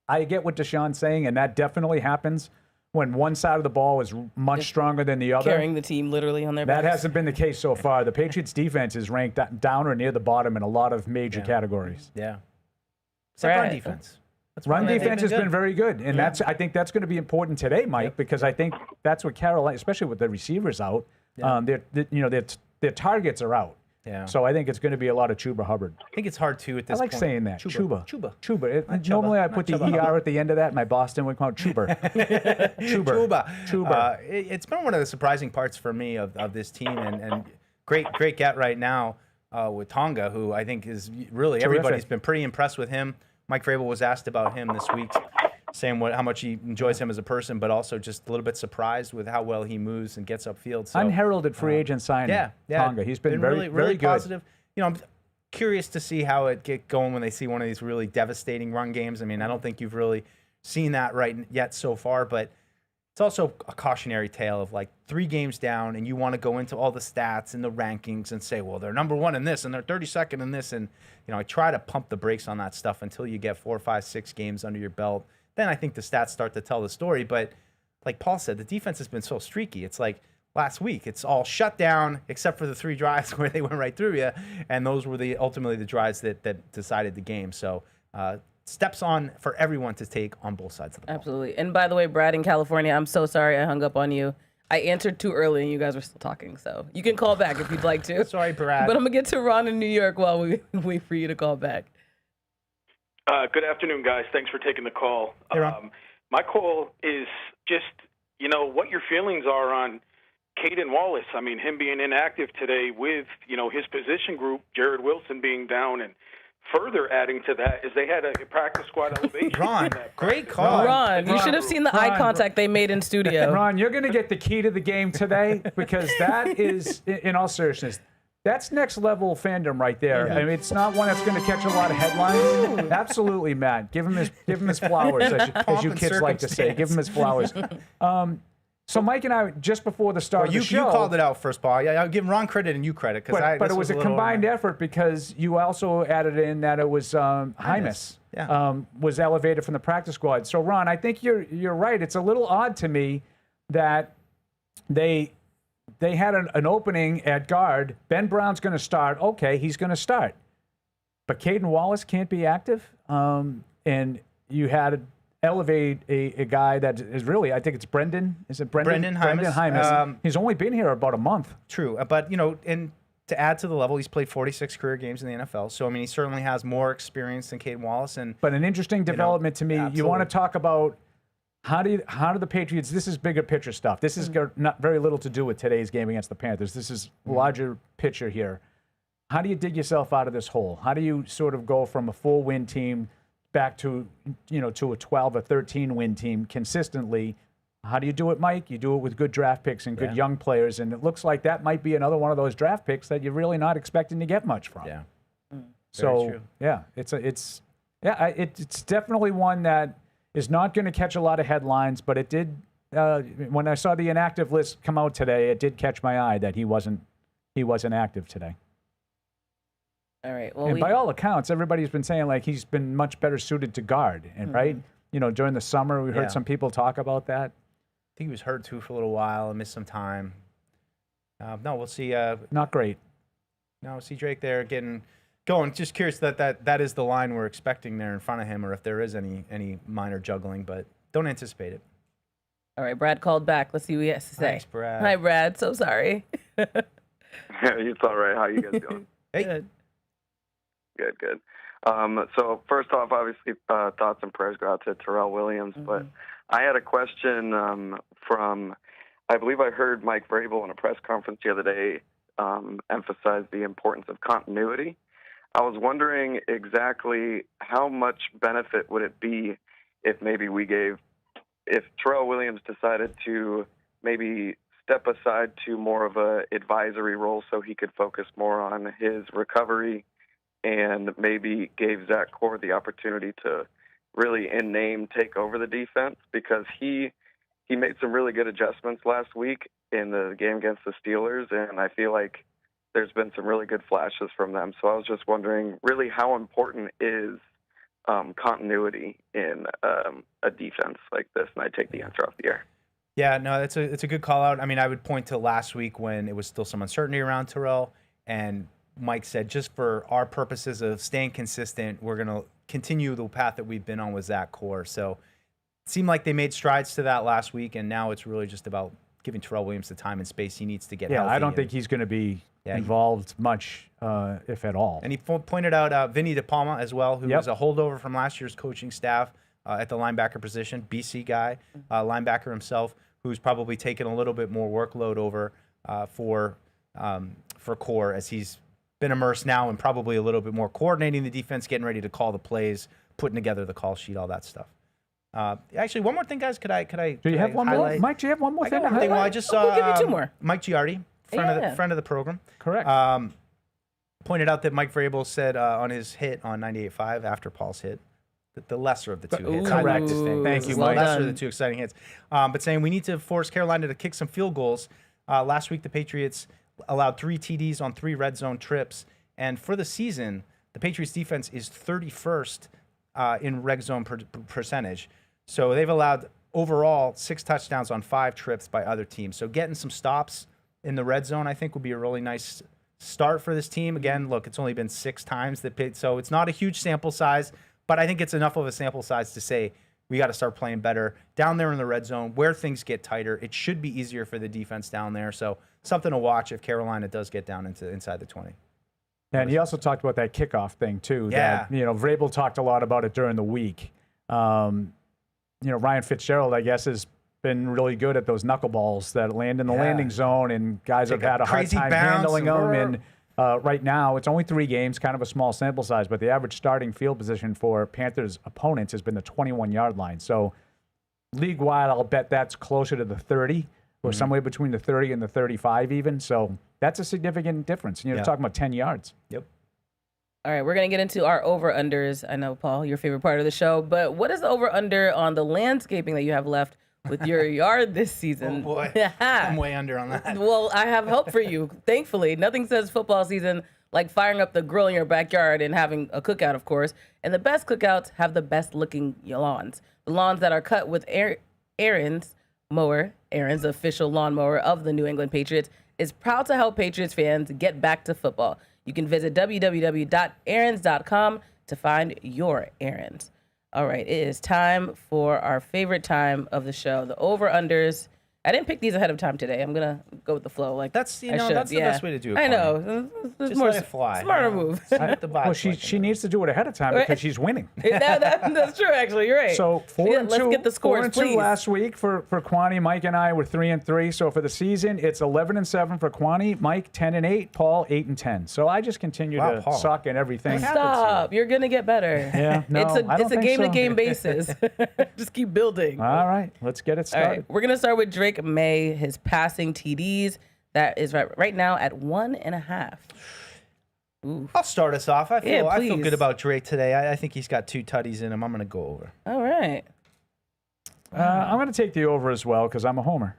I get what Deshaun's saying, and that definitely happens when one side of the ball is much stronger than the other. Carrying the team literally on their backs. That hasn't been the case so far. The Patriots' defense is ranked down or near the bottom in a lot of major categories. Yeah. Except run defense. Run defense has been very good, and I think that's going to be important today, Mike, because I think that's what Carolina, especially with the receivers out, their targets are out. Yeah. So I think it's going to be a lot of Chuba Hubbard. I think it's hard too at this point. I like saying that. Chuba. Chuba. Normally I put the ER at the end of that. My Boston would call it Chuber. Chuba. It's been one of the surprising parts for me of this team, and great get right now with Tonga, who I think is really everybody's been pretty impressed with him. Mike Vrabel was asked about him this week, saying how much he enjoys him as a person, but also just a little bit surprised with how well he moves and gets upfield. So, unheralded free agent signing. Tonga. He's been very good. Positive. I'm curious to see how it get going when they see one of these really devastating run games. I mean, I don't think you've really seen that right yet so far, but it's also a cautionary tale of 3 games down, and you want to go into all the stats and the rankings and say, well, they're number 1 in this and they're 32nd in this, and I try to pump the brakes on that stuff until you get 4, 5, 6 games under your belt. Then I think the stats start to tell the story. But like Paul said, the defense has been so streaky. It's like last week, it's all shut down except for the 3 drives where they went right through you, and those were ultimately the drives that decided the game. So steps on for everyone to take on both sides of the ball. Absolutely. And by the way, Brad in California, I'm so sorry I hung up on you. I answered too early and you guys were still talking, so you can call back if you'd like to. Sorry, Brad. But I'm going to get to Ron in New York while we wait for you to call back. Good afternoon, guys. Thanks for taking the call. Hey, Ron. My call is just, what your feelings are on Kaden Wallace. I mean, him being inactive today with, his position group, Jared Wilson being down, and further adding to that is they had a practice squad elevation. Ron, great call. Ron, you should have seen the eye contact they made in studio. Ron, you're going to get the key to the game today because that is, in all seriousness, that's next level fandom right there. Yeah. I mean, it's not one that's going to catch a lot of headlines. Absolutely, Matt. Give him his flowers, as you kids like to say. Give him his flowers. So Mike and I, just before the start of the show, you called it out first, Paul. Yeah, I'll give Ron credit and you credit but it was a combined effort because you also added in that it was Hymas was elevated from the practice squad. So Ron, I think you're right. It's a little odd to me that they had an opening at guard. Ben Brown's going to start. Okay, he's going to start. But Kaden Wallace can't be active. And you had to elevate a guy that is really, I think it's Brendan. Is it Brendan? Brendan Hymas. He's only been here about a month. True. But, and to add to the level, he's played 46 career games in the NFL. So, I mean, he certainly has more experience than Kaden Wallace. But an interesting development to me, absolutely. You want to talk about how do the Patriots, this is bigger picture stuff. This is not very little to do with today's game against the Panthers. This is larger picture here. How do you dig yourself out of this hole? How do you sort of go from a 4-win team back to, to a 12 or 13 win team consistently? How do you do it, Mike? You do it with good draft picks and good young players, and it looks like that might be another one of those draft picks that you're really not expecting to get much from. Yeah. So true. yeah, it's definitely one that is not going to catch a lot of headlines, but it did. When I saw the inactive list come out today, it did catch my eye that he wasn't active today. All right. Well, and by all accounts, everybody's been saying like he's been much better suited to guard, and right, during the summer we heard some people talk about that. I think he was hurt too for a little while and missed some time. No, we'll see. Not great. No, see Drake there getting going. Just curious that is the line we're expecting there in front of him, or if there is any minor juggling, but don't anticipate it. All right, Brad called back. Let's see what he has to say. Thanks, Brad. Hi, Brad. So sorry. It's all right. How you guys doing? Hey. Good. So first off, obviously, thoughts and prayers go out to Terrell Williams. But I had a question from, I believe I heard Mike Vrabel in a press conference the other day emphasize the importance of continuity. I was wondering exactly how much benefit would it be if maybe if Terrell Williams decided to maybe step aside to more of a advisory role so he could focus more on his recovery, and maybe gave Zach Core the opportunity to really, in name, take over the defense, because he made some really good adjustments last week in the game against the Steelers, and I feel like there's been some really good flashes from them. So I was just wondering, really, how important is continuity in a defense like this? And I take the answer off the air. Yeah, no, it's a good call out. I mean, I would point to last week when it was still some uncertainty around Terrell, and Mike said, just for our purposes of staying consistent, we're going to continue the path that we've been on with Zach Core. So it seemed like they made strides to that last week, and now it's really just about giving Terrell Williams the time and space he needs to get healthy. I don't think he's going to be involved much, if at all. And he pointed out Vinny De Palma as well, who was a holdover from last year's coaching staff at the linebacker position, BC guy, linebacker himself, who's probably taken a little bit more workload over for Core, as he's been immersed now and probably a little bit more coordinating the defense, getting ready to call the plays, putting together the call sheet, all that stuff. Actually, one more thing, guys. Could I? Do you have one more? Mike, do you have one more thing? Well, I just saw we'll give you two more. Mike Giardi, friend of the program. Correct. Pointed out that Mike Vrabel said on his hit on 98.5 after Paul's hit, that the lesser of the two hits. Correct. Thank you, Mike. The lesser of the two exciting hits. But saying we need to force Carolina to kick some field goals. Last week, the Patriots allowed 3 TDs on 3 red zone trips. And for the season, the Patriots defense is 31st in red zone percentage. So they've allowed overall 6 touchdowns on 5 trips by other teams. So getting some stops in the red zone, I think, would be a really nice start for this team. Again, look, it's only been 6 times so it's not a huge sample size, But I think it's enough of a sample size to say we got to start playing better down there in the red zone where things get tighter. It should be easier for the defense down there. So something to watch if Carolina does get down into inside the 20. And he also talked about that kickoff thing too. Yeah. That, Vrabel talked a lot about it during the week. Ryan Fitzgerald, I guess, has been really good at those knuckleballs that land in the landing zone, and guys have had a hard time handling them. And right now, it's only 3 games, kind of a small sample size, but the average starting field position for Panthers opponents has been the 21-yard line. So league-wide, I'll bet that's closer to the 30 or somewhere between the 30 and the 35 even. So that's a significant difference. You're talking about 10 yards. Yep. All right, we're going to get into our over-unders. I know, Paul, your favorite part of the show, but what is the over-under on the landscaping that you have left with your yard this season? Oh, boy. I'm way under on that. Well, I have hope for you. Thankfully, nothing says football season like firing up the grill in your backyard and having a cookout, of course. And the best cookouts have the best-looking lawns. The lawns that are cut with Aaron's the official lawnmower of the New England Patriots, is proud to help Patriots fans get back to football. You can visit www.aarons.com to find your errands. All right, it is time for our favorite time of the show, the over-unders. I didn't pick these ahead of time today. I'm going to go with the flow. That's the best way to do it. I know. Just let it fly. Smarter move. Well, she needs to do it ahead of time because she's winning. That's true, actually. You're right. So 4-2. Let's get the scores, 4-2 please. last week for Kwani. Mike and I were 3-3. So for the season, it's 11-7 for Kwani. Mike 10-8. Paul 8-10. So I just continue to suck at everything. Stop. You're going to get better. Yeah. No, it's a game-to-game basis. Just keep building. All right. Let's get it started. All right. We're going to start with Drake May, his passing TDs. That is right now at 1.5. Ooh. I'll start us off. I feel please. good about Drake today. I think he's got 2 tutties in him. I'm going to go over. All right. I'm going to take the over as well because I'm a homer.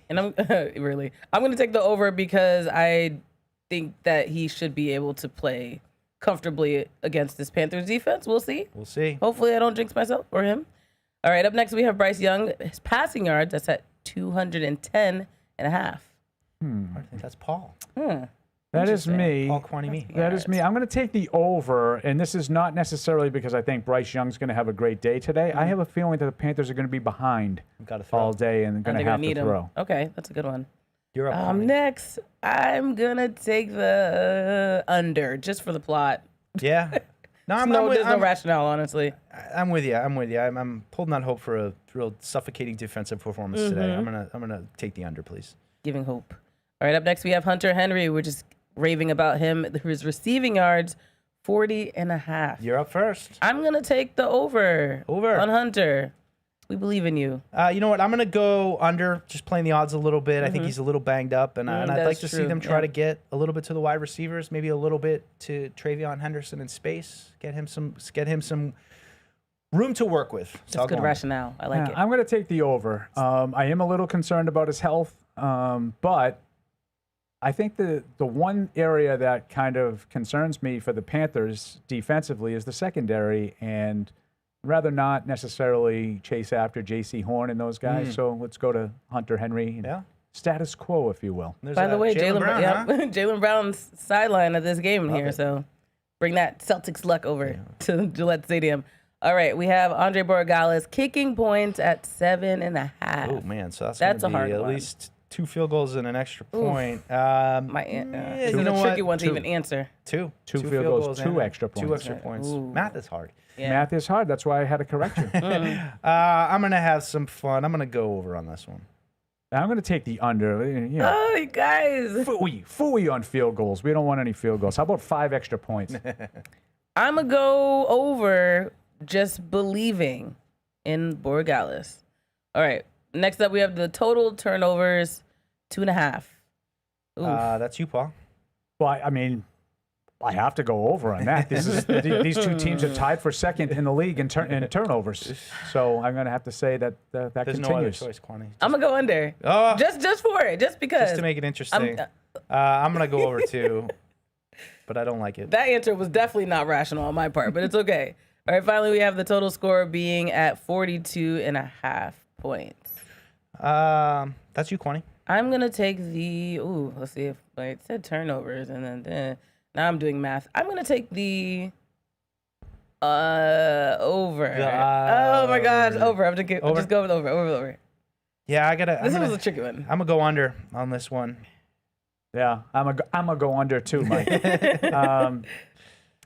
And I'm going to take the over because I think that he should be able to play comfortably against this Panthers defense. We'll see. Hopefully I don't jinx myself or him. All right, up next we have Bryce Young. His passing yards, that's at 210.5. I think that's Paul. That is me. Paul Kwani me. That is me. I'm going to take the over, and this is not necessarily because I think Bryce Young's going to have a great day today. I have a feeling that the Panthers are going to be behind all day and going to have to throw. Okay, that's a good one. You're up. Next, I'm going to take the under just for the plot. Yeah. There's no rationale, honestly. I'm with you. I'm holding out hope for a real suffocating defensive performance today. I'm gonna take the under, please. Giving hope. All right, up next we have Hunter Henry. We're just raving about him. His receiving yards, 40.5. You're up first. I'm gonna take the over on Hunter. We believe in you. You know what? I'm going to go under, just playing the odds a little bit. I think he's a little banged up, and I'd like to see them try to get a little bit to the wide receivers, maybe a little bit to Travion Henderson in space, get him some room to work with. So That's good rationale. I like it. I'm going to take the over. I am a little concerned about his health, but I think the one area that kind of concerns me for the Panthers defensively is the secondary, and rather not necessarily chase after J.C. Horn and those guys. So let's go to Hunter Henry. Status quo, if you will. By the way, Jaylen Brown's sideline of this game here. So bring that Celtics luck over to Gillette Stadium. All right, we have Andre Borregales kicking points at 7.5. Oh, man. So that's a hard one. At least 2 field goals and an extra point. These are tricky ones to even answer. Two field goals, 2 extra points. 2 extra points. Math is hard. Yeah. Math is hard. That's why I had to correct you. I'm going to have some fun. I'm going to go over on this one. I'm going to take the under. Oh, you guys. Fooey on field goals. We don't want any field goals. How about 5 extra points? I'm going to go over just believing in Borregales. All right. Next up, we have the total turnovers, 2.5. That's you, Paul. Well, I mean, I have to go over on that. These 2 teams are tied for second in the league in turnovers. So I'm going to have to say that There's continues. no other choice, Kwani. I'm going to go under. Just for it, just because. Just to make it interesting. I'm going to go over too, but I don't like it. That answer was definitely not rational on my part, but it's okay. All right, finally, we have the total score being at 42.5 points. That's you, Kwani. I'm going to take the, let's see if it said turnovers and then now I'm doing math. I'm going to take the Over. Oh my gosh, over. I'm just go with over. Yeah, This was a tricky one. I'm gonna go under on this one. Yeah, I'm a go under too, Mike.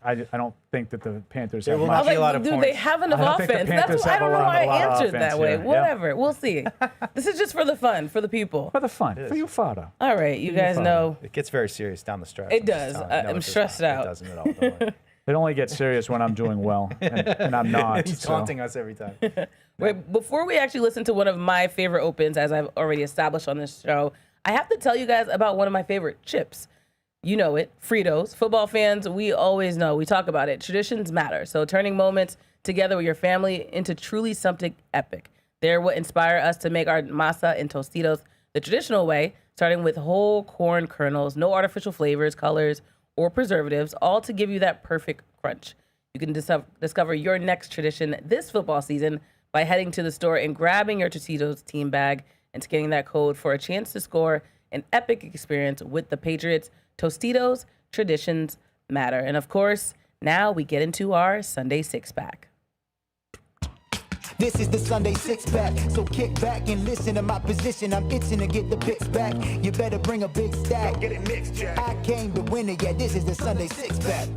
I don't think that the Panthers have much. I was like, a lot of dude, points. they have enough offense. That's why I don't know why I answered that way. Yeah. Whatever. We'll see. This is just for the fun, for the people. For the fun, for your father. All right, you guys know. It gets very serious down the stretch. It does. I'm stressed out. It doesn't at all. Don't worry. It only gets serious when I'm doing well, and I'm not. He's taunting us every time. Wait, before we actually listen to one of my favorite opens, as I've already established on this show, I have to tell you guys about one of my favorite chips. You know it, Fritos. Football fans, we always know. We talk about it. Traditions matter. So turning moments together with your family into truly something epic. They're what inspire us to make our masa and Tostitos the traditional way, starting with whole corn kernels, no artificial flavors, colors, or preservatives, all to give you that perfect crunch. You can discover your next tradition this football season by heading to the store and grabbing your Tostitos team bag and scanning that code for a chance to score an epic experience with the Patriots. Tostitos, traditions matter. And of course, now we get into our Sunday six-pack. This is the Sunday six-pack, so kick back and listen to my position. I'm itching to get the picks back. You better bring a big stack. Get it mixed, Jack. I came to win it, yeah, this is the Sunday six-pack.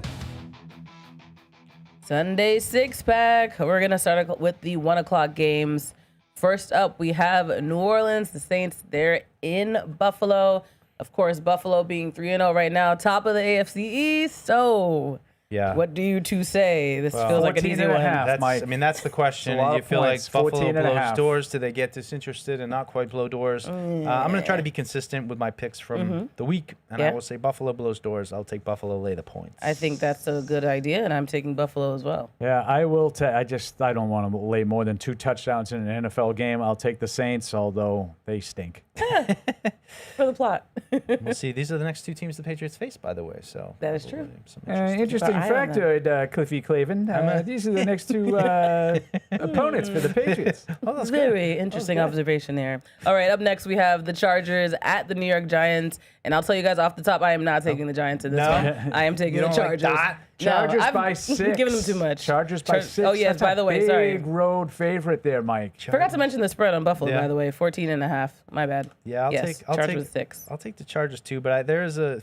Sunday six-pack. We're going to start with the 1 o'clock games. First up, we have New Orleans, the Saints. They're in Buffalo. Of course, Buffalo being 3-0 right now, top of the AFC East. So, what do you two say? This feels like an easy one. That's the question. That's a lot You of feel points. like Buffalo 14 and a blows half. doors? Do they get disinterested and not quite blow doors? I'm going to try to be consistent with my picks from the week, and I will say Buffalo blows doors. I'll take Buffalo, lay the points. I think that's a good idea, and I'm taking Buffalo as well. Yeah, I will. I don't want to lay more than 2 touchdowns in an NFL game. I'll take the Saints, although they stink. For the plot. We'll see. These are the next 2 teams the Patriots face, by the way. So that is true. Interesting factoid, Cliffy Clavin. These are the next 2 opponents for the Patriots. That's very interesting observation there. All right, up next we have the Chargers at the New York Giants. And I'll tell you guys off the top, I am not taking the Giants in this one. I am taking the Chargers. Chargers by 6. Giving them too much. Chargers by 6. Oh, yes, by the way, sorry. Big road favorite there, Mike. Forgot to mention the spread on Buffalo, by the way. 14.5. My bad. Yeah, I'll take 6. I'll take the Chargers too, but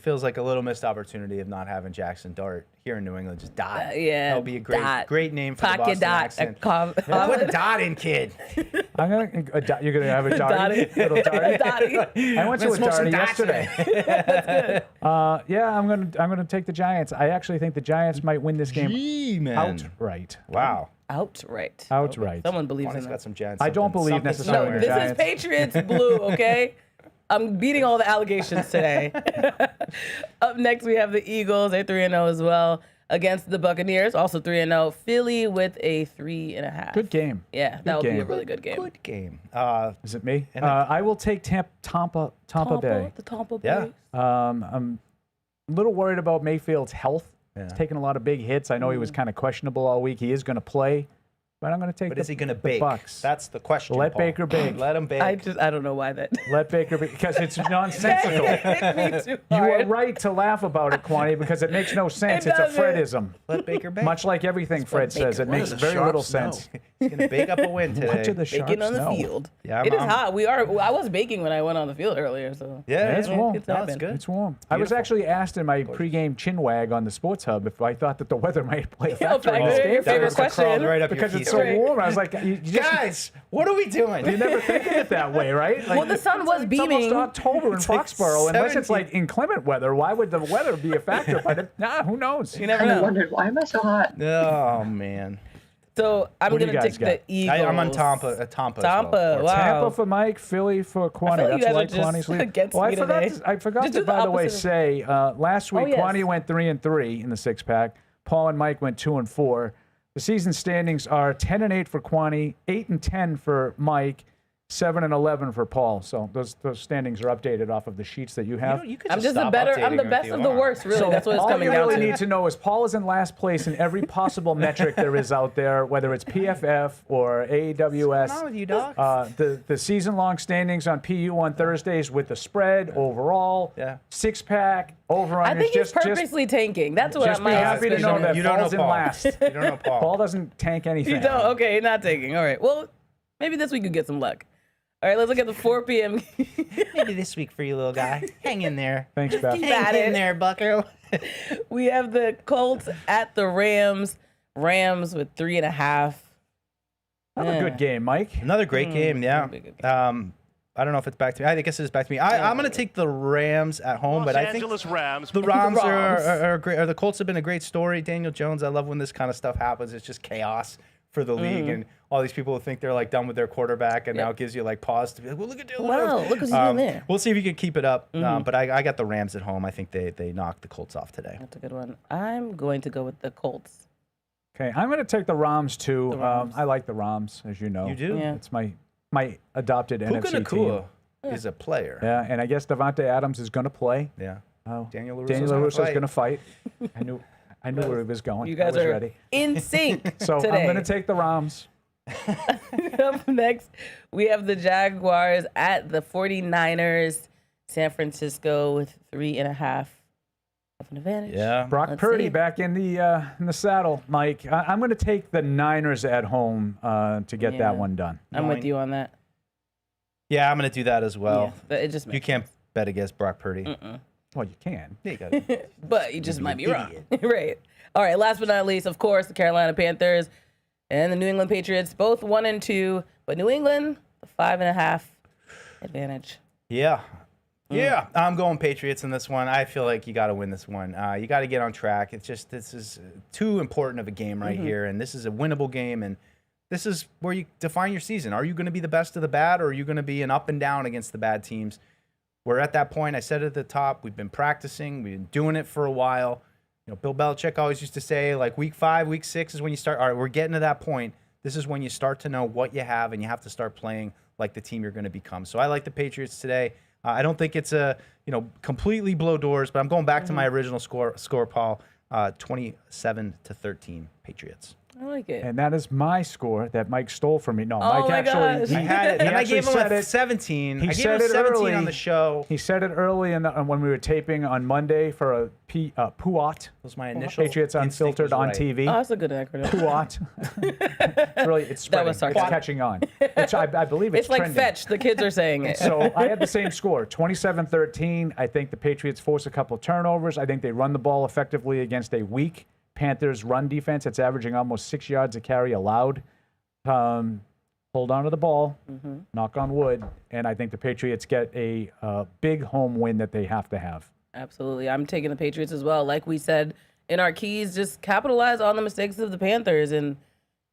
feels like a little missed opportunity of not having Jackson Dart here in New England. Just Dot. Yeah. That would be a great name for Pocket the Boston Dot. accent. Put a Dot in, kid. You're gonna have a Darty? Little Darty? I went to a Darty yesterday. I'm gonna take the Giants. I actually think the Giants might win this game outright. Wow. Outright. Someone believes in that. Got some Giants. I don't believe necessarily in the Giants. This is Patriots blue, okay? I'm beating all the allegations today. Up next, we have the Eagles. They're 3-0 as well against the Buccaneers. Also 3-0. Philly with a 3.5. Good game. Yeah, that would be a really good game. Good game. Is it me? I will take Tampa Bay. The Tampa Bay. I'm a little worried about Mayfield's health. He's taking a lot of big hits. I know he was kind of questionable all week. He is going to play. But I'm going to take is he going to bake? Bucks. That's the question. Let Paul. Baker bake. Let him bake. I don't know why that. Let Baker bake because it's nonsensical. Me too You hard. are right to laugh about it, Kwani, because it makes no sense. It's a Fredism. Let Baker bake. Much like everything Fred says, it makes very little sense. He's going to bake up a win today. What do the Sharps Baking on the know? field. Yeah, it is hot. I was baking when I went on the field earlier. So it's warm. It's good. It's warm. I was actually asked in my pregame chinwag on the Sports Hub if I thought that the weather might play a factor in this game. Your favorite question. Right up because your it's so warm. I was like, guys, what are we doing? You never think of it that way, right? Well, the sun was beaming. It's almost October in Foxborough. Unless it's like inclement weather, why would the weather be a factor? But who knows? You never know. I wondered, why am I so hot? Oh, man. So I'm What do going you to guys take the Eagles. I'm on Tampa. Tampa. Wow. Tampa for Mike, Philly for Kwani. I feel like That's you why guys are Kwani's just against me today. I forgot Just to, do the by the way, opposite of- say last week Kwani went 3-3 in the 6-pack. Paul and Mike went 2-4. The season standings are 10-8 for Kwani, 8-10 for Mike, 7-11 for Paul. So those standings are updated off of the sheets that you have. I'm just I'm the best of the worst, really. So that's what it's coming down to. All you really need to know is Paul is in last place in every possible metric there is out there, whether it's PFF or AWS. What's going on with you, Doc? The season-long standings on PU on Thursdays with the spread overall. Yeah. Six-pack, over-under. I think he's purposely tanking. That's what just I'm be happy to know that You don't Paul's know in Paul. last. You don't know Paul. Paul doesn't tank anything. You don't? Okay, not taking. All right. Well, maybe this week could get some luck. All right, let's look at the 4 p.m. Maybe this week for you, little guy. Hang in there. Thanks, Beth. Hang in there, bucko. We have the Colts at the Rams. Rams with 3.5. Another good game, Mike. Another great game, yeah. I don't know if it's back to me. I guess it's back to me. I'm going to take the Rams at home, but I think Rams. the Rams are great. Or the Colts have been a great story. Daniel Jones, I love when this kind of stuff happens. It's just chaos for the league, and all these people think they're like done with their quarterback, and now it gives you like pause to be like, well, look at Daniel Jones. Wow, look what's doing there. We'll see if you can keep it up, but I got the Rams at home. I think they knocked the Colts off today. That's a good one. I'm going to go with the Colts. Okay, I'm going to take the Rams too. I like the Rams, as you know. You do? Yeah. It's my adopted Puka NFC Nacua team. is a player. Yeah, and I guess Devontae Adams is going to play. Yeah. Daniel LaRusso's going to fight. I knew where he was going. You guys I was are ready. in sync So today. I'm going to take the Rams. Up next, we have the Jaguars at the 49ers. San Francisco with 3.5 of an advantage. Yeah. Brock Let's Purdy see. back in the saddle, Mike. I'm going to take the Niners at home to get that one done. I'm with you on that. Yeah, I'm going to do that as well. Yeah, but it just You can't bet against Brock Purdy. Well, you can. Yeah, you got it. But you just might be wrong. Right. All right, last but not least, of course, the Carolina Panthers and the New England Patriots, both 1-2, but New England, 5.5 advantage. Yeah. Yeah, I'm going Patriots in this one. I feel like you got to win this one. You got to get on track. It's just this is too important of a game right here, and this is a winnable game, and this is where you define your season. Are you going to be the best of the bad, or are you going to be an up and down against the bad teams? We're at that point. I said it at the top. We've been practicing. We've been doing it for a while. You know, Bill Belichick always used to say, like, week 5, week 6 is when you start. All right, we're getting to that point. This is when you start to know what you have, and you have to start playing like the team you're going to become. So I like the Patriots today. I don't think it's completely blow doors, but I'm going back to my original score, Paul, 27-13 Patriots. I like it. And that is my score that Mike stole from me. No, Oh Mike my actually. gosh. I had it, and I gave him said a 17. He I gave said him it 17 early on the show. He said it early when we were taping on Monday for a Puat. Was my initial Patriots instinct Unfiltered was on right. TV. Oh, that's a good acronym. Puat. It's spreading. was sarcastic. It's catching on. I believe it's It's like trending. fetch. The kids are saying it. So I had the same score, 27-13. I think the Patriots force a couple of turnovers. I think they run the ball effectively against a weak Panthers run defense. It's averaging almost 6 yards a carry allowed. Hold on to the ball, knock on wood, and I think the Patriots get a big home win that they have to have. Absolutely. I'm taking the Patriots as well. Like we said in our keys, just capitalize on the mistakes of the Panthers, and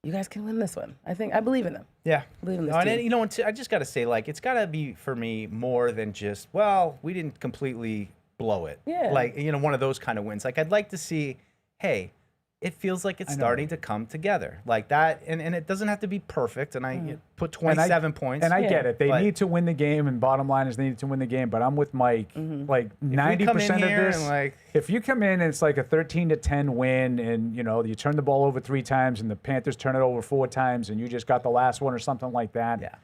you guys can win this one. I believe in them. Yeah. I believe in this No, team. and you know, I just got to say, like, it's got to be for me more than just, well, we didn't completely blow it. Yeah. Like, one of those kind of wins. Like, I'd like to see, hey, it feels like it's starting to come together like that. And it doesn't have to be perfect. And I put 27 points. And I get it. They but need to win the game, and bottom line is they need to win the game. But I'm with Mike. Like 90% of this, if you come in and it's like a 13-10 win, and you turn the ball over 3 times, and the Panthers turn it over 4 times, and you just got the last one or something like that. Yeah,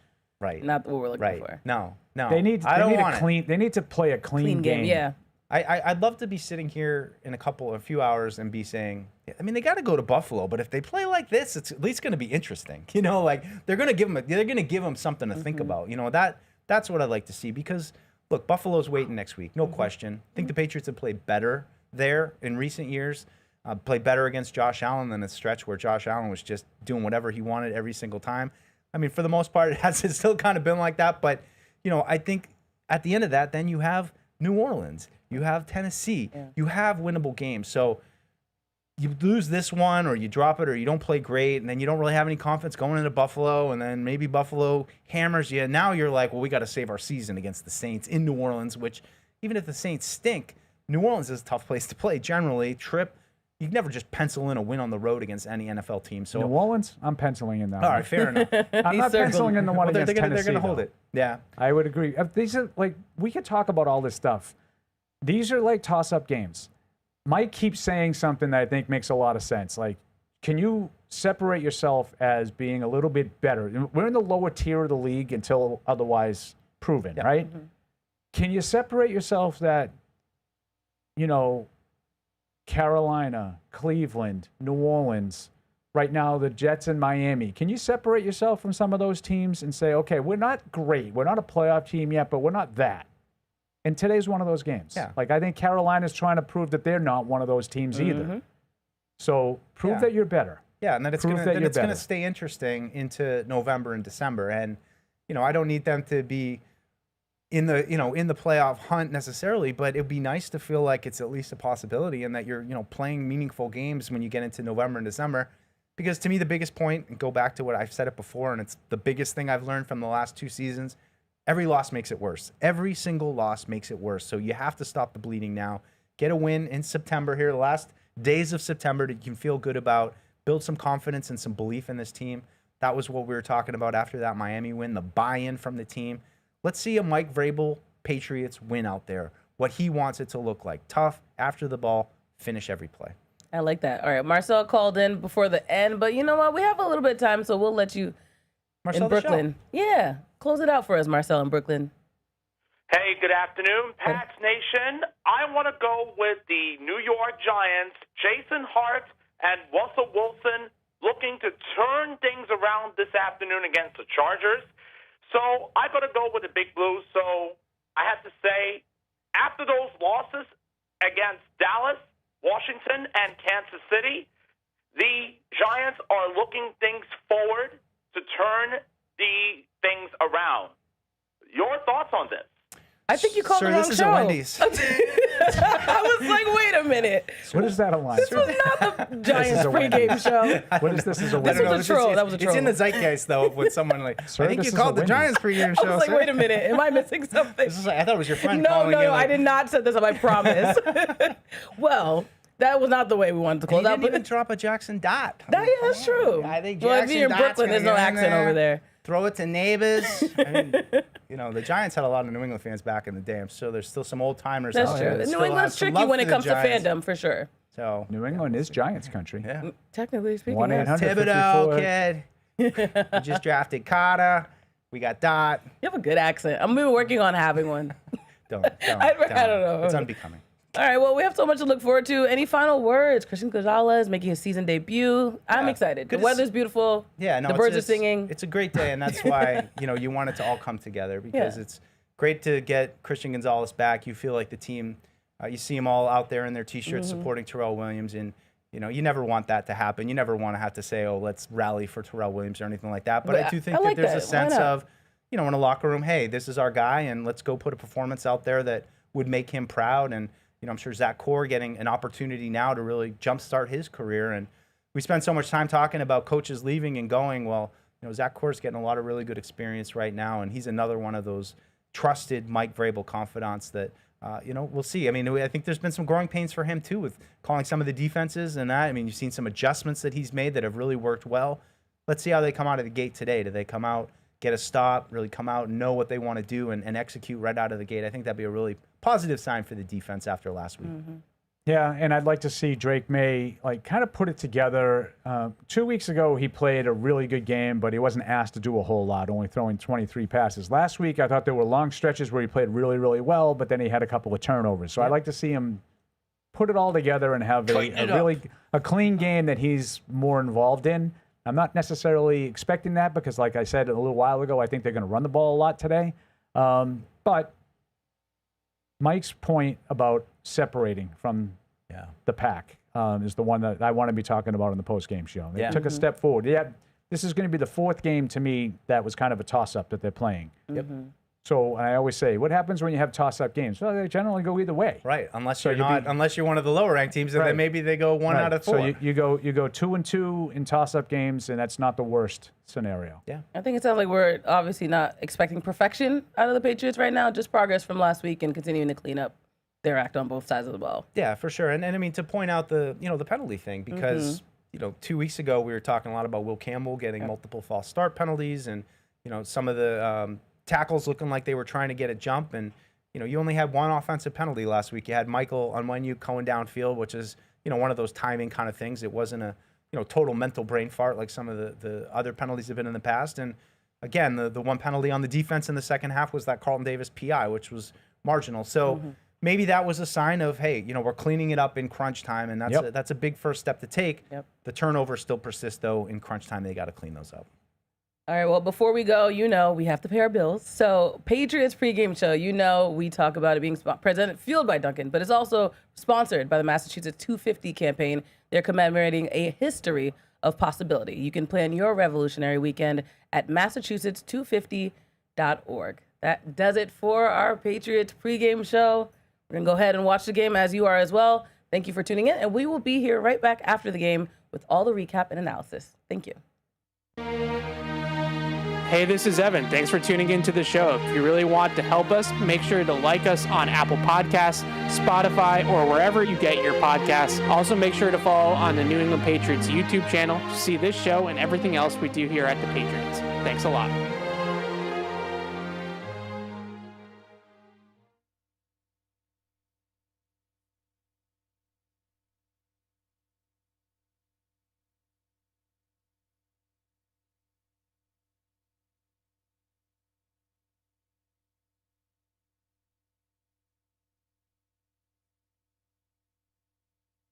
right. Not what we're looking for. No. They need to play a clean game. Yeah. I'd love to be sitting here in a few hours and be saying, I mean, they got to go to Buffalo, but if they play like this, it's at least going to be interesting. Like they're going to give them something to think about. That's what I'd like to see, because look, Buffalo's waiting next week, no question. I think the Patriots have played better there in recent years. Played better against Josh Allen than a stretch where Josh Allen was just doing whatever he wanted every single time. I mean, for the most part, it's still kind of been like that. But I think at the end of that, then you have New Orleans. You have Tennessee. Yeah. You have winnable games. So you lose this one, or you drop it, or you don't play great, and then you don't really have any confidence going into Buffalo, and then maybe Buffalo hammers you. Now you're like, well, we got to save our season against the Saints in New Orleans, which even if the Saints stink, New Orleans is a tough place to play generally. Trip, you can never just pencil in a win on the road against any NFL team. So New Orleans, I'm penciling in that. All right, fair enough. I'm not penciling in the one against Tennessee. They're going to hold it. Yeah, I would agree. These are like, we could talk about all this stuff. These are like toss-up games. Mike keeps saying something that I think makes a lot of sense. Like, can you separate yourself as being a little bit better? We're in the lower tier of the league until otherwise proven, right? Mm-hmm. Can you separate yourself that, you know, Carolina, Cleveland, New Orleans, right now the Jets and Miami, can you separate yourself from some of those teams and say, okay, we're not great. We're not a playoff team yet, but we're not that. And today's one of those games. Yeah. Like, I think Carolina's trying to prove that they're not one of those teams either. So prove that you're better. Yeah, and then it's going to stay interesting into November and December. And, you know, I don't need them to be in the playoff hunt necessarily, but it'd be nice to feel like it's at least a possibility and that you're, you know, playing meaningful games when you get into November and December. Because to me, the biggest point, and go back to what I've said it before, and it's the biggest thing I've learned from the last 2 seasons, every loss makes it worse. Every single loss makes it worse. So you have to stop the bleeding now. Get a win in September here, the last days of September that you can feel good about, build some confidence and some belief in this team. That was what we were talking about after that Miami win, the buy-in from the team. Let's see a Mike Vrabel Patriots win out there, what he wants it to look like. Tough, after the ball, finish every play. I like that. All right, Marcel called in before the end, but you know what? We have a little bit of time, so we'll let you Marcel in Brooklyn. Yeah, close it out for us, Marcel in Brooklyn. Hey, good afternoon, Pats Nation. I want to go with the New York Giants, Jason Hart and Russell Wilson, looking to turn things around this afternoon against the Chargers. So I got to go with the Big Blues. So I have to say, after those losses against Dallas, Washington, and Kansas City, the Giants are looking things forward to turn the things around. Your thoughts on this? I think you called the wrong show. This is a Wendy's. I was like, wait a minute. What is that a line? This was not the Giants pregame show. What is this? Is a This Wendy's? was a troll. That was a troll. It's in the zeitgeist, though, with someone like, Sir, I think this you is called a the Giants pregame show. I was like, sir. wait a minute. Am I missing something? I thought it was your friend No, calling you. I did not set this up. I promise. Well, that was not the way we wanted to close He out. didn't even drop a Jackson Dot. Yeah, that's true. I think Well, if Jackson you're in Dott's Brooklyn, there's no gonna get in accent over there. Throw it to neighbors. I mean, you know, the Giants had a lot of New England fans back in the day. I'm sure there's still some old timers That's out true. there. that New still England's have some tricky love when for it the comes to Giants. fandom, for sure. So New England is Giants country. Yeah. Technically speaking, 1-800-54. Thibodeau, kid. We just drafted Carter. We got Dot. You have a good accent. I'm even working on having one. Don't. I don't know. It's unbecoming. All right, well, we have so much to look forward to. Any final words? Christian Gonzalez making his season debut. I'm excited. The weather's beautiful. Yeah, no, the birds are singing. It's a great day, and that's why you want it to all come together because it's great to get Christian Gonzalez back. You feel like the team, you see them all out there in their T-shirts supporting Terrell Williams, and you never want that to happen. You never want to have to say, "Oh, let's rally for Terrell Williams" or anything like that. But I do think like that there's that. a sense of, in a locker room, hey, this is our guy, and let's go put a performance out there that would make him proud. And I'm sure Zach Core getting an opportunity now to really jumpstart his career. And we spend so much time talking about coaches leaving and going. Well, Zach Core's getting a lot of really good experience right now, and he's another one of those trusted Mike Vrabel confidants that, we'll see. I mean, I think there's been some growing pains for him, too, with calling some of the defenses and that. I mean, you've seen some adjustments that he's made that have really worked well. Let's see how they come out of the gate today. Do they come out, get a stop, really come out and know what they want to do and execute right out of the gate? I think that'd be a really positive sign for the defense after last week. Yeah, and I'd like to see Drake May kind of put it together. 2 weeks ago, he played a really good game, but he wasn't asked to do a whole lot, only throwing 23 passes. Last week, I thought there were long stretches where he played really, really well, but then he had a couple of turnovers. So I'd like to see him put it all together and have a clean game that he's more involved in. I'm not necessarily expecting that because, like I said a little while ago, I think they're going to run the ball a lot today. But Mike's point about separating from the pack is the one that I want to be talking about in the post-game show. They took a step forward. Yeah, this is going to be the fourth game to me that was kind of a toss-up that they're playing. So I always say, what happens when you have toss-up games? Well, they generally go either way. Right, unless you're one of the lower-ranked teams, and then maybe they go one out of four. So you go 2-2 in toss-up games, and that's not the worst scenario. Yeah, I think it sounds like we're obviously not expecting perfection out of the Patriots right now, just progress from last week and continuing to clean up. their act on both sides of the ball. Yeah, for sure. And I mean, to point out the penalty thing, because 2 weeks ago we were talking a lot about Will Campbell getting multiple false start penalties, and some of the tackles looking like they were trying to get a jump, and you only had one offensive penalty last week. You had Michael Onwenu going downfield, which is one of those timing kind of things. It wasn't a total mental brain fart like some of the other penalties have been in the past. And again, the one penalty on the defense in the second half was that Carlton Davis PI, which was marginal. So maybe that was a sign of, hey, we're cleaning it up in crunch time, and that's a big first step to take. The turnovers still persist, though. In crunch time, they got to clean those up. All right, well, before we go, we have to pay our bills. So Patriots Pregame Show, we talk about it being fueled by Dunkin', but it's also sponsored by the Massachusetts 250 campaign. They're commemorating a history of possibility. You can plan your revolutionary weekend at massachusetts250.org. That does it for our Patriots Pregame Show. We're going to go ahead and watch the game as you are as well. Thank you for tuning in, and we will be here right back after the game with all the recap and analysis. Thank you. Hey, this is Evan. Thanks for tuning into the show. If you really want to help us, make sure to like us on Apple Podcasts, Spotify, or wherever you get your podcasts. Also, make sure to follow on the New England Patriots YouTube channel to see this show and everything else we do here at the Patriots. Thanks a lot.